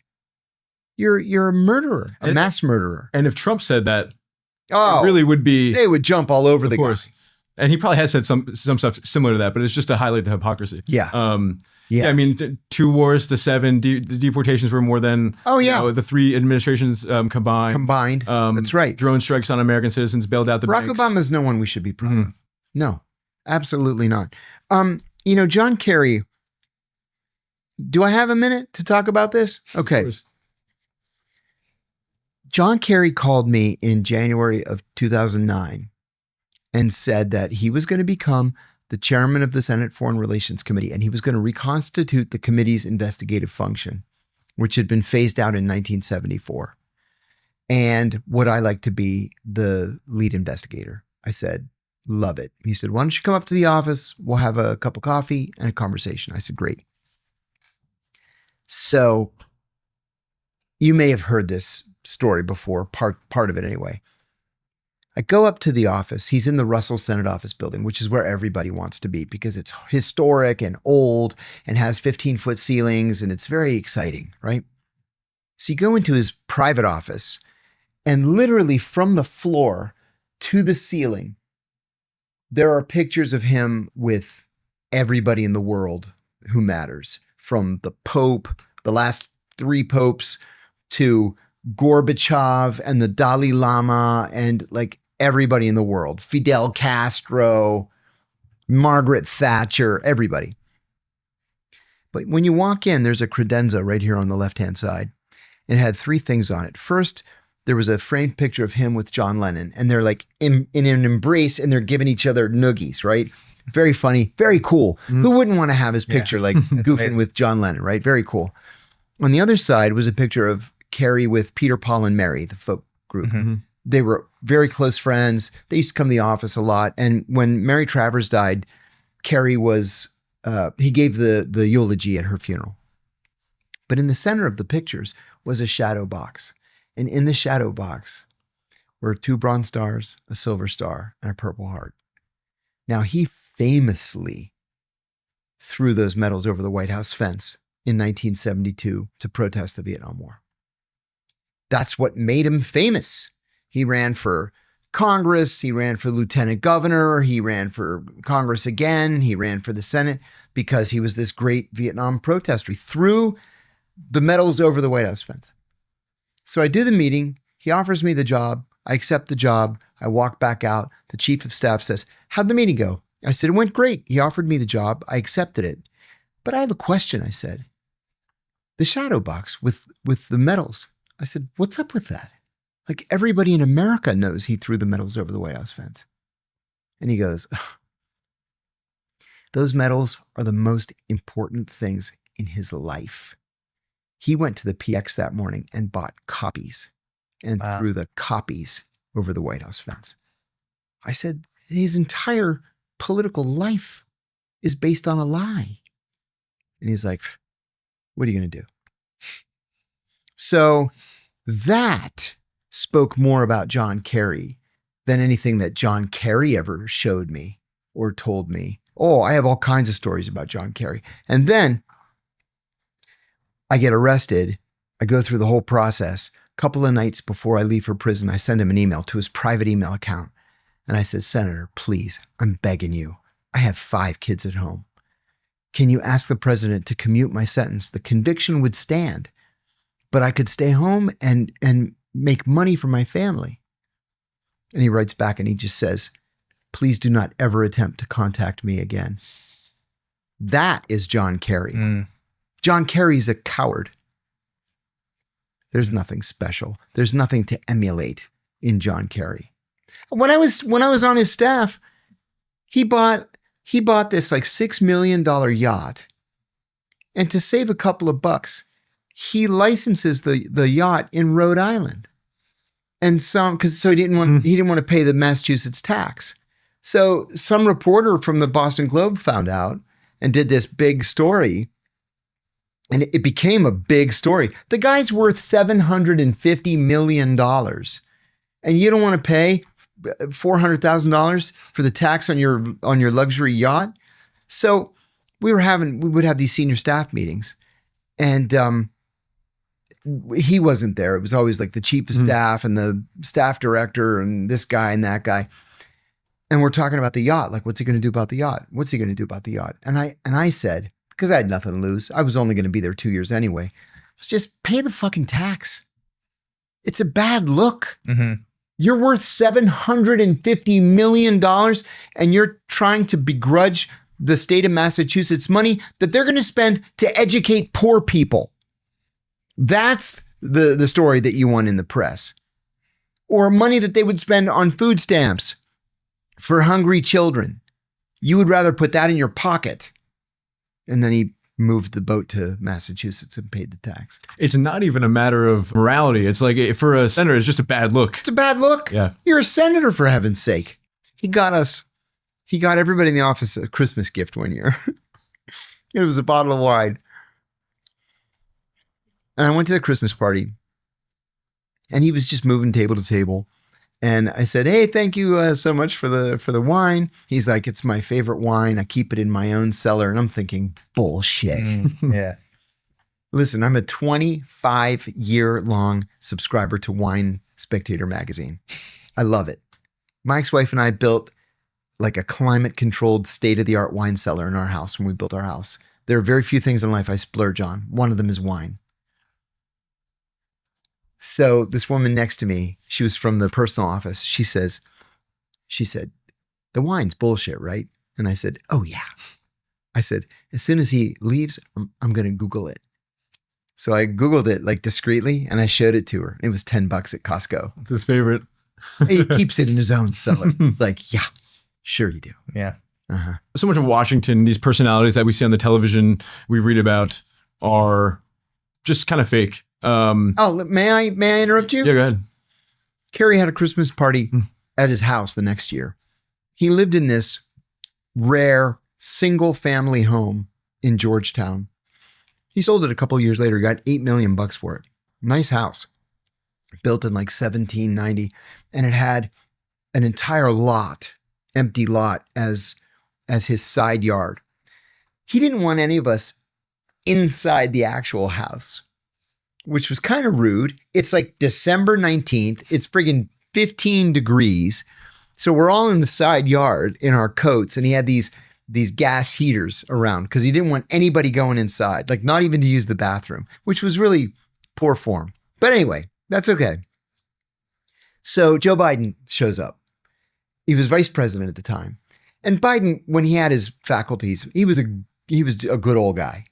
You're a murderer, a mass murderer. And if Trump said that, it really would be... They would jump all over the guy. And he probably has said some stuff similar to that, but it's just to highlight the hypocrisy. Yeah. Yeah, I mean, 2 wars to 7, the deportations were more than the 3 administrations combined. That's right. Drone strikes on American citizens, bailed out the banks. Barack Obama's no one we should be proud of. No, absolutely not. John Kerry, do I have a minute to talk about this? Okay. John Kerry called me in January of 2009 and said that he was going to become the chairman of the Senate Foreign Relations Committee, and he was going to reconstitute the committee's investigative function, which had been phased out in 1974. And would I like to be the lead investigator? I said, love it. He said, why don't you come up to the office? We'll have a cup of coffee and a conversation. I said, great. So you may have heard this story before, part of it anyway. I go up to the office. He's in the Russell Senate Office building, which is where everybody wants to be because it's historic and old and has 15-foot ceilings, and it's very exciting, right? So you go into his private office, and literally from the floor to the ceiling, there are pictures of him with everybody in the world who matters, from the Pope, the last 3 popes, to Gorbachev and the Dalai Lama, and like everybody in the world, Fidel Castro, Margaret Thatcher, everybody. But when you walk in, there's a credenza right here on the left-hand side. It had 3 things on it. First, there was a framed picture of him with John Lennon, and they're like in an embrace, and they're giving each other noogies, right? Very funny, very cool. Who wouldn't want to have his picture like goofing with John Lennon, right? Very cool. On the other side was a picture of Kerry with Peter, Paul, and Mary, the folk group. They were very close friends. They used to come to the office a lot. And when Mary Travers died, Kerry was, he gave the eulogy at her funeral. But in the center of the pictures was a shadow box. And in the shadow box were 2 bronze stars, a silver star, and a purple heart. Now, he famously threw those medals over the White House fence in 1972 to protest the Vietnam War. That's what made him famous. He ran for Congress. He ran for lieutenant governor. He ran for Congress again. He ran for the Senate because he was this great Vietnam protester. He threw the medals over the White House fence. So I do the meeting. He offers me the job. I accept the job. I walk back out. The chief of staff says, "How'd the meeting go?" I said, "It went great." He offered me the job. I accepted it. But I have a question, I said. The shadow box with the medals. I said, "What's up with that? Like, everybody in America knows he threw the medals over the White House fence." And he goes, "Those medals are the most important things in his life. He went to the PX that morning and bought copies and threw the copies over the White House fence." I said, his entire political life is based on a lie. And he's like, "What are you going to do?" So that spoke more about John Kerry than anything that John Kerry ever showed me or told me. Oh, I have all kinds of stories about John Kerry. And then I get arrested. I go through the whole process. A couple of nights before I leave for prison, I send him an email to his private email account. And I said, "Senator, please, I'm begging you. I have 5 kids at home. Can you ask the president to commute my sentence? The conviction would stand, but I could stay home and make money for my family." And he writes back and he just says, "Please do not ever attempt to contact me again." That is John Kerry. John Kerry's a coward. There's nothing special. There's nothing to emulate in John Kerry. When I was on his staff, he bought this like $6 million yacht. And to save a couple of bucks, he licenses the yacht in Rhode Island. And so he didn't want to pay the Massachusetts tax. So some reporter from the Boston Globe found out and did this big story. And it became a big story. The guy's worth $750 million. And you don't want to pay $400,000 for the tax on your luxury yacht. So we would have these senior staff meetings, and he wasn't there. It was always like the chief of staff and the staff director and this guy and that guy. And we're talking about the yacht. Like, what's he going to do about the yacht? What's he going to do about the yacht? And I said, because I had nothing to lose, I was only going to be there 2 years anyway, just pay the fucking tax. It's a bad look. You're worth $750 million and you're trying to begrudge the state of Massachusetts money that they're going to spend to educate poor people. That's the story that you want in the press. Or money that they would spend on food stamps for hungry children. You would rather put that in your pocket. And then he moved the boat to Massachusetts and paid the tax. It's not even a matter of morality. It's like, for a senator, it's just a bad look. It's a bad look. Yeah. You're a senator, for heaven's sake. He got everybody in the office a Christmas gift one year. It was a bottle of wine. And I went to the Christmas party and he was just moving table to table. And I said, "Hey, thank you so much for the wine." He's like, "It's my favorite wine. I keep it in my own cellar." And I'm thinking, bullshit. Yeah. Listen, I'm a 25-year-long subscriber to Wine Spectator magazine. I love it. My ex-wife and I built like a climate-controlled, state-of-the-art wine cellar in our house when we built our house. There are very few things in life I splurge on. One of them is wine. So this woman next to me, she was from the personal office. She said, "The wine's bullshit, right?" And I said, "Oh yeah." I said, "As soon as he leaves, I'm going to Google it." So I Googled it like discreetly and I showed it to her. It was $10 at Costco. It's his favorite. He keeps it in his own cellar. It's like, yeah, sure you do. Yeah. So much of Washington, these personalities that we see on the television, we read about, are just kind of fake. May I interrupt you? Yeah, go ahead. Kerry had a Christmas party at his house the next year. He lived in this rare single family home in Georgetown. He sold it a couple of years later, got $8 million for it. Nice house. Built in like 1790. And it had an entire lot, empty lot as his side yard. He didn't want any of us inside the actual house, which was kind of rude. It's like December 19th. It's friggin' 15 degrees. So we're all in the side yard in our coats, and he had these gas heaters around because he didn't want anybody going inside, like not even to use the bathroom, which was really poor form. But anyway, that's okay. So Joe Biden shows up. He was vice president at the time. And Biden, when he had his faculties, he was a good old guy.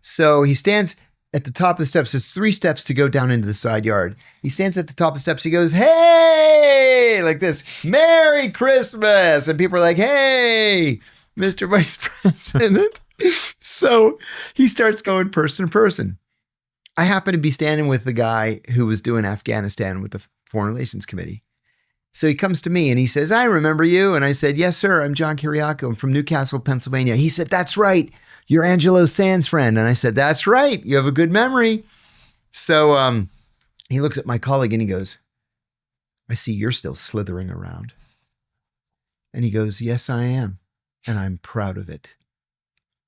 So he stands at the top of the steps. It's 3 steps to go down into the side yard. He stands at the top of the steps. He goes, "Hey," like this, "Merry Christmas." And people are like, "Hey, Mr. Vice President." So he starts going person to person. I happen to be standing with the guy who was doing Afghanistan with the Foreign Relations Committee. So he comes to me and he says, "I remember you." And I said, "Yes, sir. I'm John Kiriakou. I'm from Newcastle, Pennsylvania." He said, "That's right. You're Angelo Sands' friend." And I said, "That's right. You have a good memory." So he looks at my colleague and he goes, "I see you're still slithering around." And he goes, "Yes, I am. And I'm proud of it."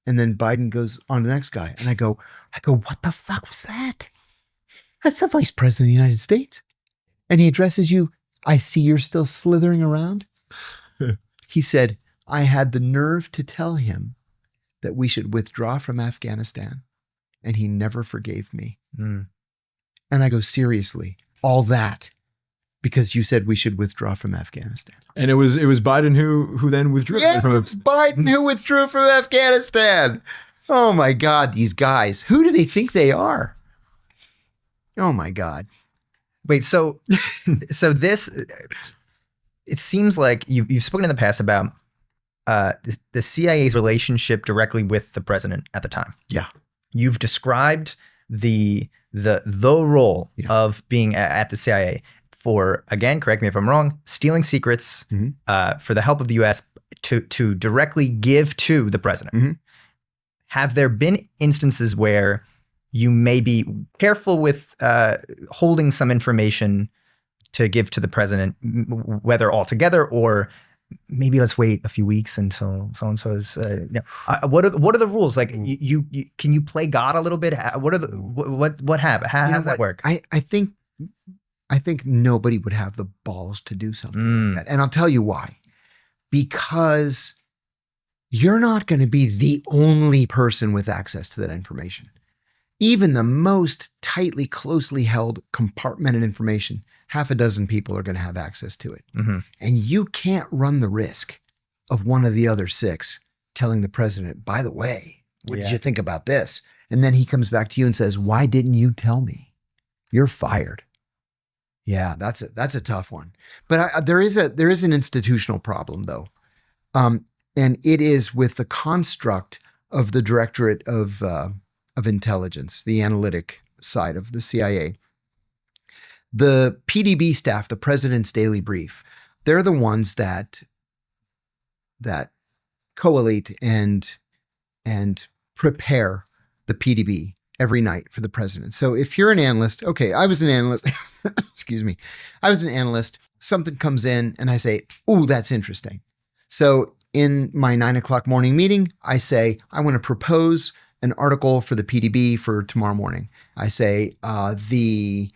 And then Biden goes on to the next guy. And I go, "What the fuck was that? That's the Vice President of the United States." And he addresses you, "I see you're still slithering around." He said, "I had the nerve to tell him that we should withdraw from Afghanistan, and he never forgave me." And I go, "Seriously, all that because you said we should withdraw from Afghanistan?" And it was Biden who then withdrew from It's Biden who withdrew from Afghanistan. Oh my God, these guys. Who do they think they are? Oh my God. Wait, so this, it seems like you've spoken in the past about the CIA's relationship directly with the president at the time. Yeah. You've described the role of being at the CIA for, again, correct me if I'm wrong, stealing secrets for the help of the U.S. to directly give to the president. Have there been instances where you may be careful with holding some information to give to the president, whether altogether or maybe let's wait a few weeks until so-and-so is, what are the rules? Like you can you play God a little bit? What are what happen? How does that work? I think nobody would have the balls to do something like that. And I'll tell you why. Because you're not going to be the only person with access to that information. Even the most tightly, closely held, compartmented information, 6 people are going to have access to it. And you can't run the risk of one of the other 6 telling the president, "By the way, what did you think about this?" And then he comes back to you and says, "Why didn't you tell me?" You're fired. Yeah, that's a tough one. But there is an institutional problem though. And it is with the construct of the Directorate of Intelligence, the analytic side of the CIA. The PDB staff, the President's Daily Brief, they're the ones that collate and prepare the PDB every night for the president. So if you're an analyst, okay, I was an analyst, excuse me, I was an analyst, something comes in and I say, "Ooh, that's interesting." So in my 9:00 morning meeting, I say, "I want to propose an article for the PDB for tomorrow morning." I say, the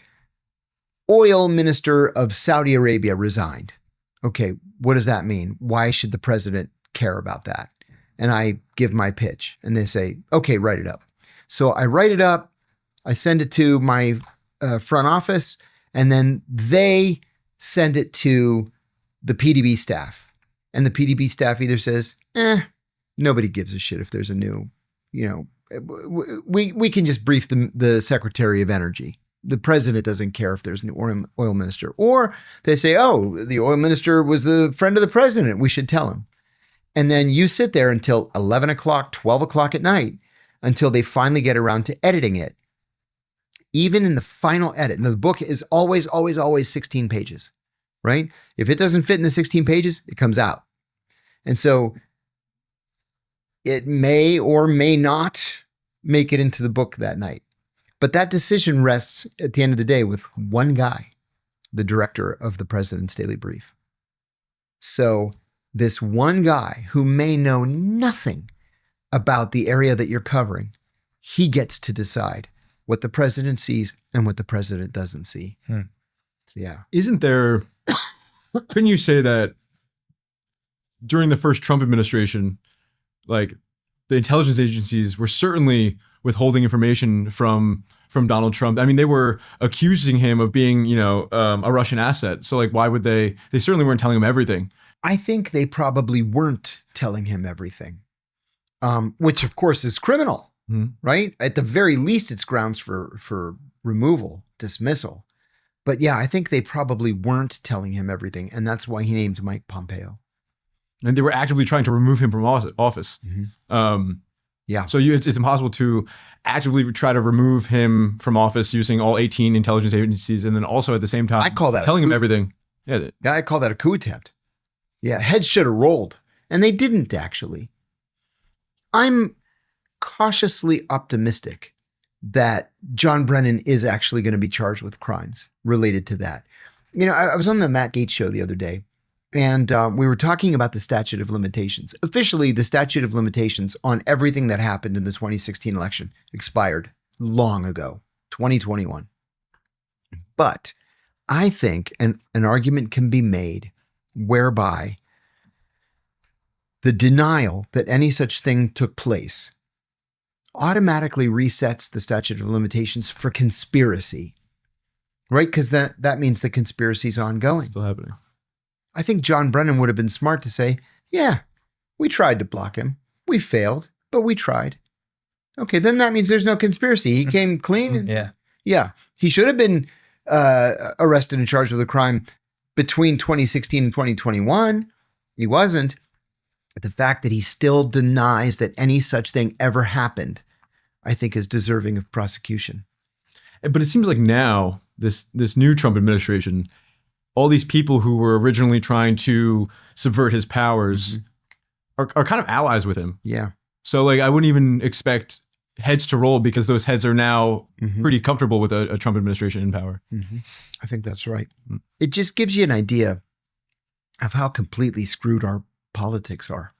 oil minister of Saudi Arabia resigned. Okay, what does that mean? Why should the president care about that? And I give my pitch and they say, "Okay, write it up." So I write it up, I send it to my front office, and then they send it to the PDB staff. And the PDB staff either says, "Nobody gives a shit if there's a new, we can just brief the Secretary of Energy. The president doesn't care if there's an oil minister. Or they say, oh, the oil minister was the friend of the president. We should tell him. And then you sit there until 11 o'clock, 12 o'clock at night until they finally get around to editing it. Even in the final edit, and the book is always 16 pages, right? If it doesn't fit in the 16 pages, it comes out. And so it may or may not make it into the book that night. But that decision rests at the end of the day with one guy, the director of the President's Daily Brief. So this one guy who may know nothing about the area that you're covering, he gets to decide what the president sees and what the president doesn't see. Yeah. Isn't there, couldn't you say that during the first Trump administration, like the intelligence agencies were certainly withholding information from Donald Trump? I mean, they were accusing him of being, a Russian asset. So like, why would they certainly weren't telling him everything. I think they probably weren't telling him everything, which of course is criminal, right? At the very least, it's grounds for removal, dismissal. But yeah, I think they probably weren't telling him everything. And that's why he named Mike Pompeo. And they were actively trying to remove him from office. Yeah. So it's impossible to actively try to remove him from office using all 18 intelligence agencies, and then also at the same time, I call that telling him everything. Yeah, I call that a coup attempt. Yeah, heads should have rolled, and they didn't actually. I'm cautiously optimistic that John Brennan is actually going to be charged with crimes related to that. I was on the Matt Gaetz show the other day, and we were talking about the statute of limitations. Officially, the statute of limitations on everything that happened in the 2016 election expired long ago, 2021. But I think an argument can be made whereby the denial that any such thing took place automatically resets the statute of limitations for conspiracy, right? Because that means the conspiracy is ongoing. Still happening. I think John Brennan would have been smart to say, yeah, we tried to block him. We failed, but we tried. Okay, then that means there's no conspiracy. He came clean. Yeah. He should have been arrested and charged with a crime between 2016 and 2021. He wasn't. The fact that he still denies that any such thing ever happened, I think, is deserving of prosecution. But it seems like now, this new Trump administration, all these people who were originally trying to subvert his powers are kind of allies with him. Yeah. So like, I wouldn't even expect heads to roll because those heads are now pretty comfortable with a Trump administration in power. I think that's right. It just gives you an idea of how completely screwed our politics are.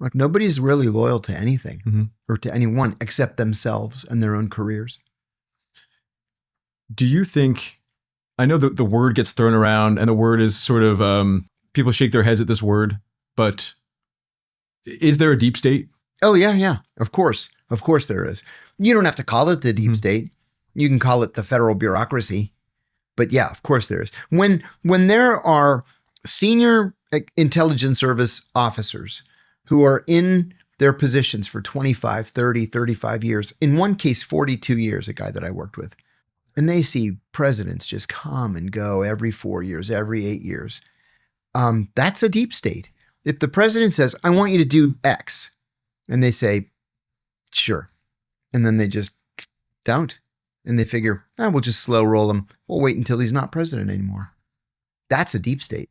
Like nobody's really loyal to anything or to anyone except themselves and their own careers. Do you think, I know that the word gets thrown around and the word is sort of, people shake their heads at this word, but is there a deep state? Oh, yeah. Of course there is. You don't have to call it the deep state. You can call it the federal bureaucracy. But yeah, of course there is. When there are senior intelligence service officers who are in their positions for 25, 30, 35 years, in one case, 42 years, a guy that I worked with, and they see presidents just come and go every 4 years, every 8 years, that's a deep state. If the president says, I want you to do X, and they say, sure, and then they just don't, and they figure, we'll just slow roll him. We'll wait until he's not president anymore. That's a deep state.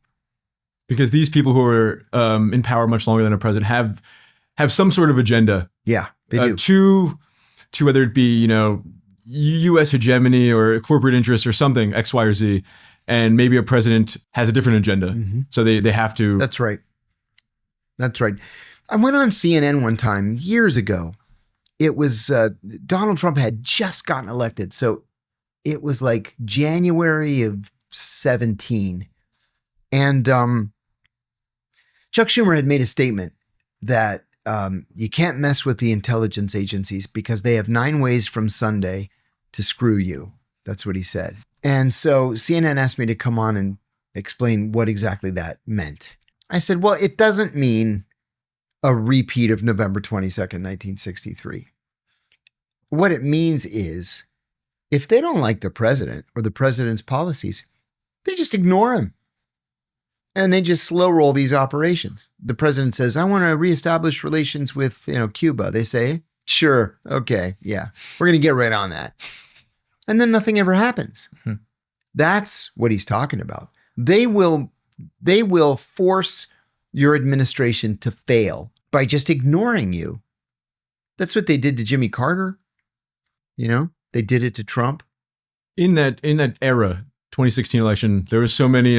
Because these people who are in power much longer than a president have some sort of agenda. Yeah, they do. To whether it be, U.S. hegemony or corporate interests or something, X, Y, or Z, and maybe a president has a different agenda. So they have to. That's right. I went on CNN one time years ago. It was Donald Trump had just gotten elected. So it was like January of 17. And Chuck Schumer had made a statement that you can't mess with the intelligence agencies because they have 9 ways from Sunday to screw you. That's what he said. And so CNN asked me to come on and explain what exactly that meant. I said, well, it doesn't mean a repeat of November 22nd, 1963. What it means is if they don't like the president or the president's policies, they just ignore him. And they just slow roll these operations. The president says, I want to reestablish relations with, Cuba. They say, sure, okay, yeah, we're going to get right on that. And then nothing ever happens. That's what he's talking about. They will force your administration to fail by just ignoring you. That's what they did to Jimmy Carter. They did it to Trump. In that era, 2016 election, there was so many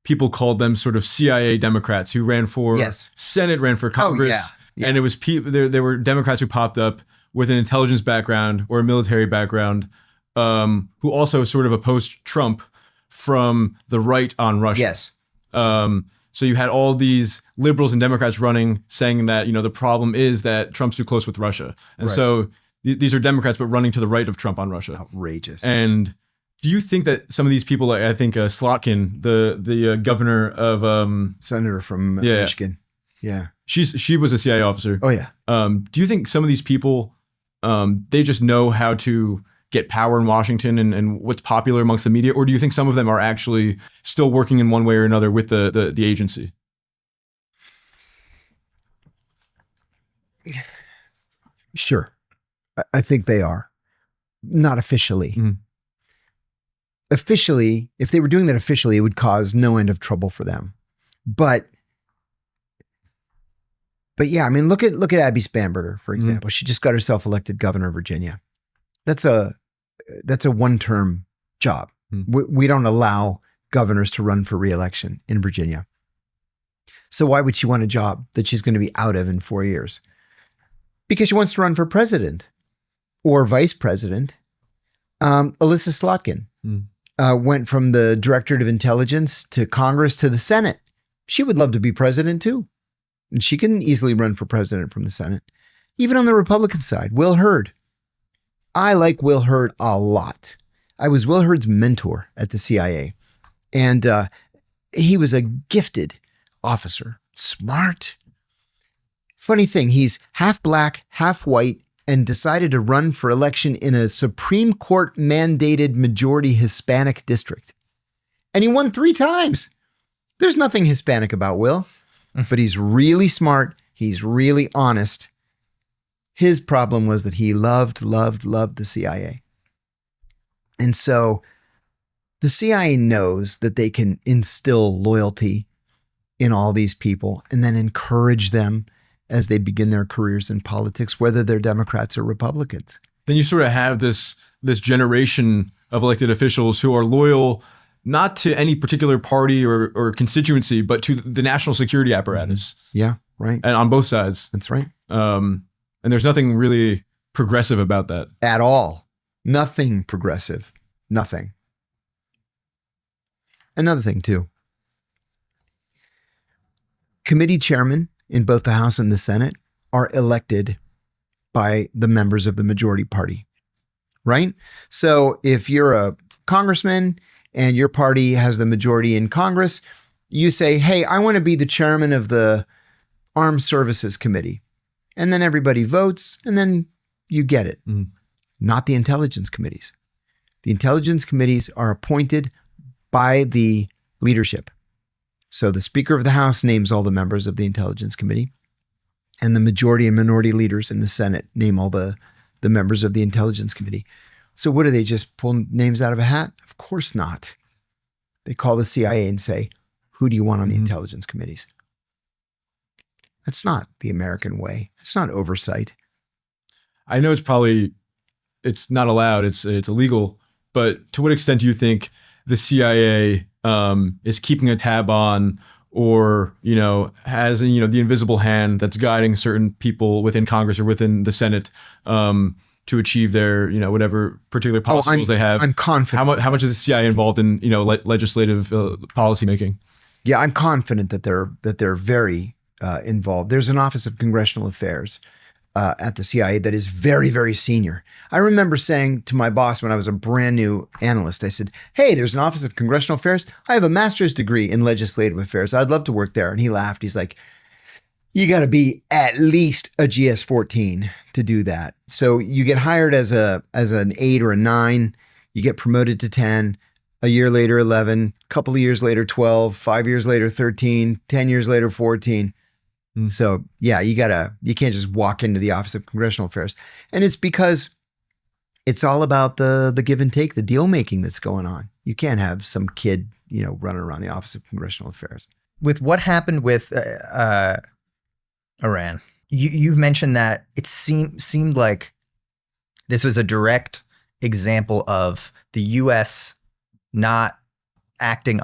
people called them sort of CIA Democrats who ran for Senate, ran for Congress. Oh, yeah. And it was people. There were Democrats who popped up with an intelligence background or a military background, who also sort of opposed Trump from the right on Russia. Yes. So you had all these liberals and Democrats running, saying that the problem is that Trump's too close with Russia, and so these are Democrats but running to the right of Trump on Russia. Outrageous. And do you think that some of these people, like I think Slotkin, the governor of Senator from Michigan, she was a CIA officer. Oh yeah. Do you think some of these people, they just know how to get power in Washington and what's popular amongst the media, or do you think some of them are actually still working in one way or another with the agency? Sure, I think they are. Not officially. Mm-hmm. Officially, if they were doing that officially, it would cause no end of trouble for them. But yeah, I mean, look at Abby Spanberger, for example. She just got herself elected governor of Virginia. That's a one-term job. We don't allow governors to run for re-election in Virginia. So why would she want a job that she's going to be out of in 4 years? Because she wants to run for president or vice president. Alyssa Slotkin went from the Directorate of Intelligence to Congress to the Senate. She would love to be president too. And she can easily run for president from the Senate. Even on the Republican side, Will Hurd. I like Will Hurd a lot. I was Will Hurd's mentor at the CIA. And he was a gifted officer, smart. Funny thing, he's half black, half white, and decided to run for election in a Supreme Court mandated majority Hispanic district. And he won 3 times. There's nothing Hispanic about Will, but he's really smart. He's really honest. His problem was that he loved the CIA. And so the CIA knows that they can instill loyalty in all these people and then encourage them as they begin their careers in politics, whether they're Democrats or Republicans. Then you sort of have this generation of elected officials who are loyal not to any particular party or constituency, but to the national security apparatus. Yeah, right. And on both sides. That's right. And there's nothing really progressive about that. At all. Nothing progressive. Nothing. Another thing too. Committee chairmen in both the House and the Senate are elected by the members of the majority party, right? So if you're a congressman and your party has the majority in Congress, you say, hey, I want to be the chairman of the Armed Services Committee. And then everybody votes and then you get it. Not the intelligence committees. The intelligence committees are appointed by the leadership. So the Speaker of the House names all the members of the Intelligence Committee, and the majority and minority leaders in the Senate name all the members of the Intelligence Committee. So what do they just pull names out of a hat? Of course not. They call the CIA and say, who do you want on the intelligence committees? That's not the American way. That's not oversight. I know it's not allowed, it's illegal, but to what extent do you think the CIA is keeping a tab on, or, has, the invisible hand that's guiding certain people within Congress or within the Senate to achieve their, whatever particular policy goals they have? I'm confident. How much is the CIA involved in, legislative policy making? Yeah, I'm confident that they're very involved. There's an Office of Congressional Affairs at the CIA that is very, very senior. I remember saying to my boss when I was a brand new analyst, I said, hey, there's an Office of Congressional Affairs. I have a master's degree in legislative affairs. I'd love to work there. And he laughed. He's like, You got to be at least a GS-14 to do that. So you get hired as an 8 or a 9, you get promoted to 10, a year later 11, a couple of years later 12, 5 years later 13, 10 years later 14. So yeah, you can't just walk into the Office of Congressional Affairs. And it's because it's all about the give and take, the deal making that's going on. You can't have some kid, running around the Office of Congressional Affairs. With what happened with Iran, you've mentioned that it seemed like this was a direct example of the U.S. not acting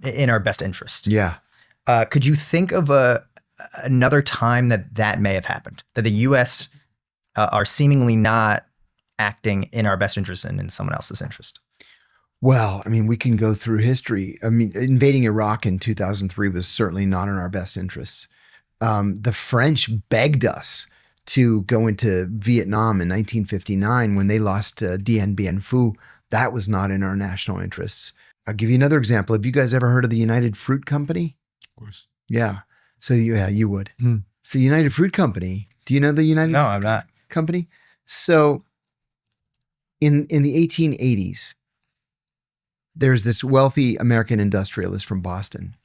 in our best interest. Yeah. Could you think of another time that may have happened, that the U.S. Are seemingly not acting in our best interest and in someone else's interest? Well, I mean, we can go through history. I mean, invading Iraq in 2003 was certainly not in our best interests. The French begged us to go into Vietnam in 1959 when they lost Dien Bien Phu. That was not in our national interests. I'll give you another example. Have you guys ever heard of the United Fruit Company? Of course. Yeah. So you would. So the United Fruit Company, do you know the United No, I'm not. Company? So in the 1880s, there's this wealthy American industrialist from Boston,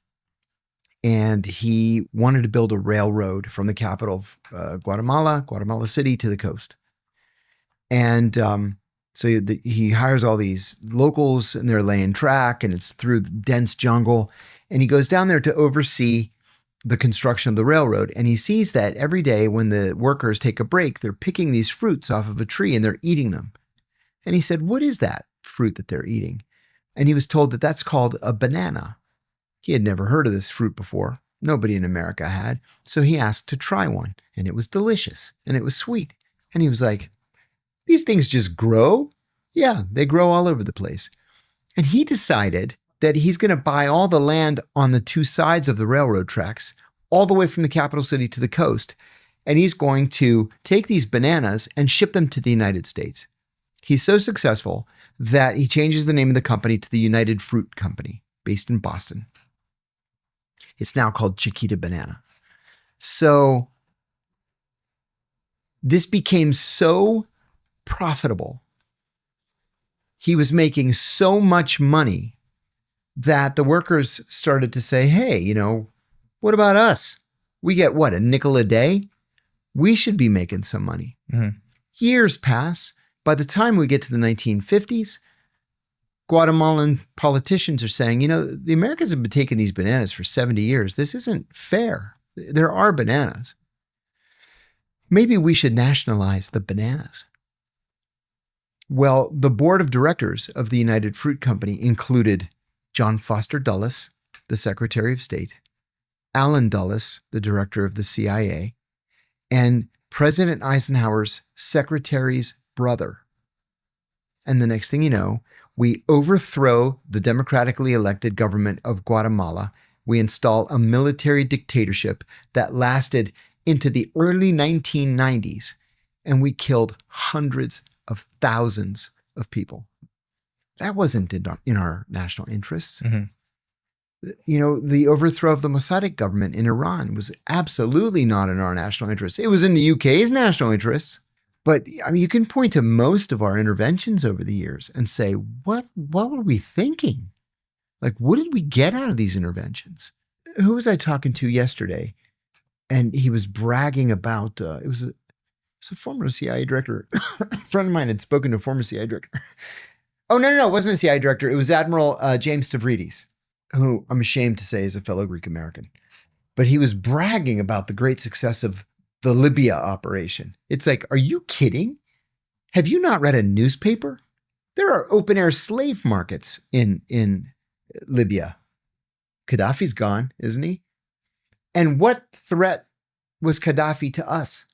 and he wanted to build a railroad from the capital of Guatemala City, to the coast. And so he hires all these locals, and they're laying track, and it's through the dense jungle. And he goes down there to oversee the construction of the railroad. And he sees that every day when the workers take a break, they're picking these fruits off of a tree and they're eating them. And he said, "What is that fruit that they're eating?" And he was told that that's called a banana. He had never heard of this fruit before. Nobody in America had. So he asked to try one, and it was delicious and it was sweet. And he was like, "These things just grow?" Yeah, they grow all over the place. And he decided that he's going to buy all the land on the two sides of the railroad tracks, all the way from the capital city to the coast. And he's going to take these bananas and ship them to the United States. He's so successful that he changes the name of the company to the United Fruit Company, based in Boston. It's now called Chiquita Banana. So this became so profitable. He was making so much money that the workers started to say, "Hey, what about us? We get what, a nickel a day? We should be making some money." Mm-hmm. Years pass. By the time we get to the 1950s, Guatemalan politicians are saying, the Americans have been taking these bananas for 70 years. This isn't fair. There are bananas. Maybe we should nationalize the bananas. Well, the board of directors of the United Fruit Company included John Foster Dulles, the Secretary of State, Allen Dulles, the director of the CIA, and President Eisenhower's secretary's brother. And the next thing you know, we overthrow the democratically elected government of Guatemala. We install a military dictatorship that lasted into the early 1990s, and we killed hundreds of thousands of people. That wasn't in our national interests. Mm-hmm. The overthrow of the Mossadegh government in Iran was absolutely not in our national interests. It was in the UK's national interests. But I mean, you can point to most of our interventions over the years and say, what were we thinking? Like, what did we get out of these interventions? Who was I talking to yesterday? And he was bragging about, it was a former CIA director. A friend of mine had spoken to a former CIA director. Oh, no, it wasn't a CIA director. It was Admiral James Stavridis, who I'm ashamed to say is a fellow Greek American. But he was bragging about the great success of the Libya operation. It's like, are you kidding? Have you not read a newspaper? There are open air slave markets in Libya. Gaddafi's gone, isn't he? And what threat was Gaddafi to us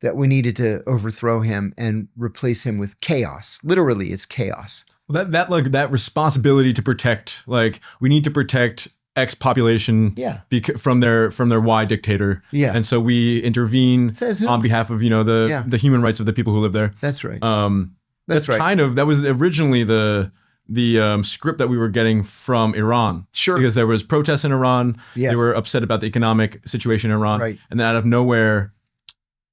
that we needed to overthrow him and replace him with chaos? Literally, it's chaos. Well, that responsibility to protect, we need to protect X population from their Y dictator. Yeah. And so we intervene on behalf of, the human rights of the people who live there. That's right. That's right. that was originally the the script that we were getting from Iran. Sure. Because there was protests in Iran. Yes. They were upset about the economic situation in Iran. Right. And then out of nowhere,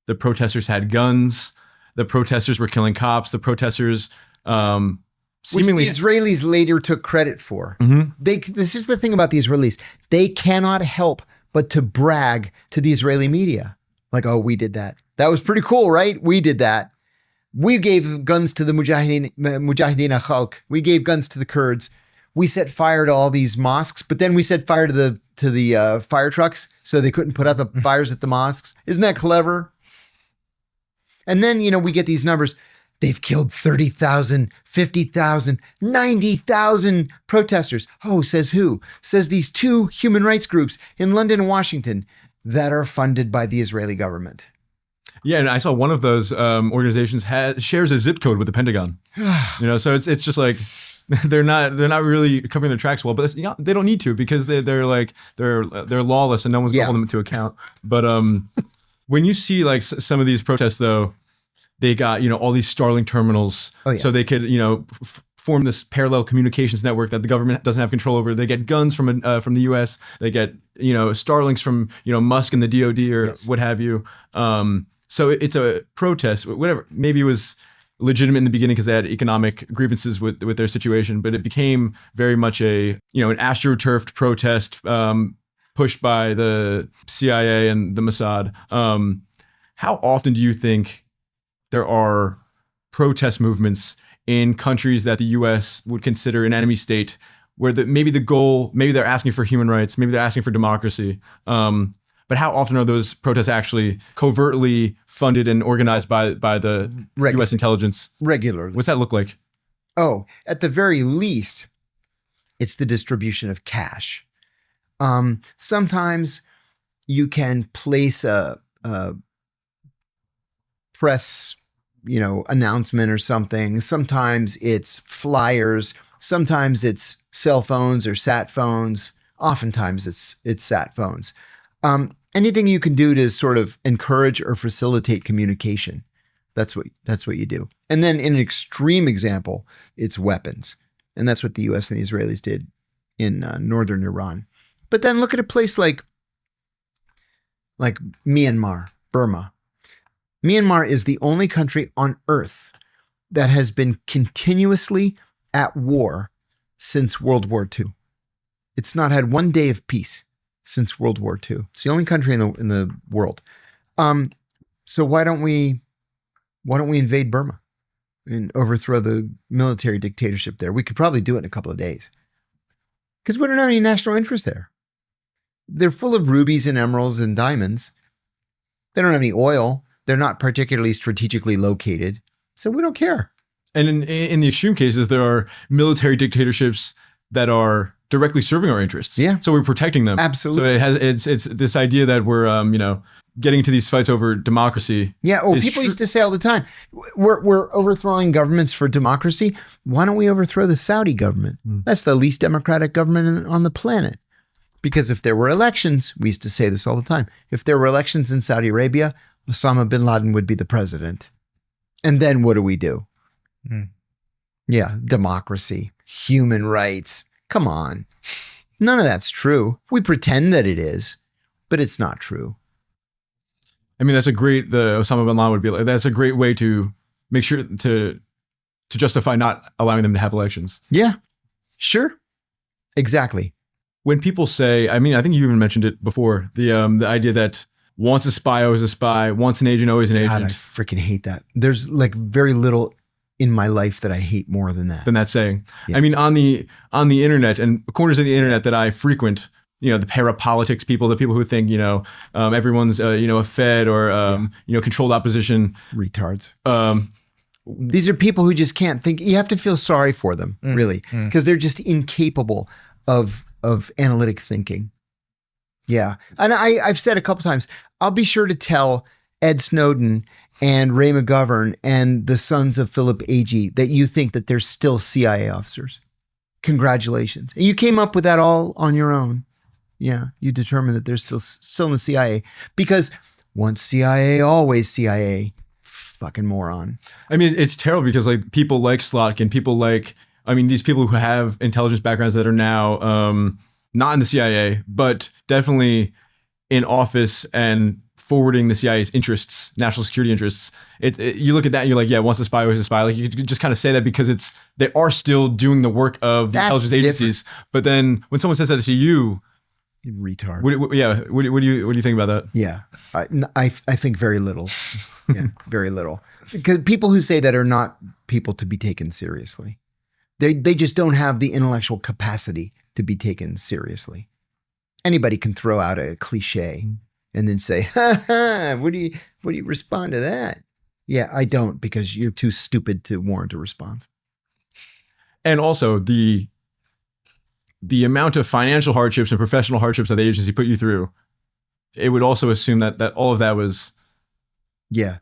the protesters had guns. The protesters were killing cops. The protesters seemingly... Which the Israelis later took credit for. This is the thing about the Israelis. They cannot help but to brag to the Israeli media. Like, oh, we did that. That was pretty cool, right? We did that. We gave guns to the Mujahideen al-Khalq. We gave guns to the Kurds. We set fire to all these mosques, but then we set fire to the fire trucks so they couldn't put out the fires at the mosques. Isn't that clever? And then, we get these numbers. They've killed 30,000, 50,000, 90,000 protesters. Oh, says who? Says these two human rights groups in London and Washington that are funded by the Israeli government. Yeah, and I saw one of those organizations shares a zip code with the Pentagon. So it's just like they're not really covering their tracks well, but they don't need to because they're lawless and no one's going to hold them to account. But when you see like some of these protests, though, they got all these Starlink terminals, so they could form this parallel communications network that the government doesn't have control over. They get guns from the U.S. They get Starlinks from Musk and the DoD or what have you. So it's a protest, whatever. Maybe it was legitimate in the beginning because they had economic grievances with their situation, but it became very much an astroturfed protest pushed by the CIA and the Mossad. How often do you think there are protest movements in countries that the U.S. would consider an enemy state, where maybe they're asking for human rights, maybe they're asking for democracy, but how often are those protests actually covertly funded and organized by the U.S. intelligence? Regularly. What's that look like? Oh, at the very least, it's the distribution of cash. Sometimes you can place a press, announcement or something. Sometimes it's flyers. Sometimes it's cell phones or sat phones. Oftentimes it's sat phones. Anything you can do to sort of encourage or facilitate communication. That's what you do. And then in an extreme example, it's weapons. And that's what the US and the Israelis did in northern Iran. But then look at a place like Myanmar, Burma. Myanmar is the only country on earth that has been continuously at war since World War II. It's not had one day of peace since World War II. It's the only country in the world. So why don't we invade Burma and overthrow the military dictatorship there? We could probably do it in a couple of days because we don't have any national interest there. They're full of rubies and emeralds and diamonds. They don't have any oil. They're not particularly strategically located. So we don't care. And in the extreme cases, there are military dictatorships that are directly serving our interests. Yeah. So we're protecting them. Absolutely. So it's this idea that we're getting into these fights over democracy. Yeah. Oh, people used to say all the time, we're overthrowing governments for democracy. Why don't we overthrow the Saudi government? That's the least democratic government on the planet. Because if there were elections, we used to say this all the time, if there were elections in Saudi Arabia, Osama bin Laden would be the president. And then what do? Yeah, democracy, human rights. Come on. None of that's true. We pretend that it is, but it's not true. I mean, the Osama bin Laden would be like, that's a great way to make sure to justify not allowing them to have elections. Yeah, sure. Exactly. When people say, I think you even mentioned it before, the idea that once a spy, always a spy, once an agent, always an agent. God, I freaking hate that. There's like very little in my life that I hate more than that. Than that saying. Yeah. I mean, on the internet and corners of the internet that I frequent, the parapolitics people, the people who think, everyone's, a Fed or, controlled opposition. Retards. These are people who just can't think. You have to feel sorry for them, really, because they're just incapable of analytic thinking. Yeah. And I've said a couple times, I'll be sure to tell Ed Snowden and Ray McGovern and the sons of Philip Agee that you think that they're still CIA officers. Congratulations. And you came up with that all on your own. Yeah. You determined that they're still in the CIA because once CIA, always CIA. Fucking moron. I mean, it's terrible because like people like Slotkin, people like I mean, these people who have intelligence backgrounds that are now not in the CIA, but definitely in office and forwarding the CIA's interests, national security interests. You look at that and you're like, yeah, once a spy, always a spy. Like you could just kind of say that because they are still doing the work of the intelligence agencies. But then when someone says that to you, retard. What do you think about that? Yeah, I think very little. Yeah, very little. Because people who say that are not people to be taken seriously. They just don't have the intellectual capacity to be taken seriously. Anybody can throw out a cliche and then say, "Ha ha! What do you respond to that?" Yeah, I don't, because you're too stupid to warrant a response. And also the amount of financial hardships and professional hardships that the agency put you through, it would also assume that all of that was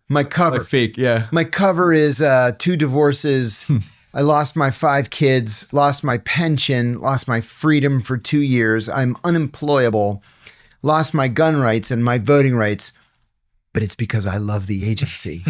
my cover. Like fake. Yeah. My cover is 2 divorces. I lost my 5 kids, lost my pension, lost my freedom for 2 years. I'm unemployable, lost my gun rights and my voting rights, but it's because I love the agency.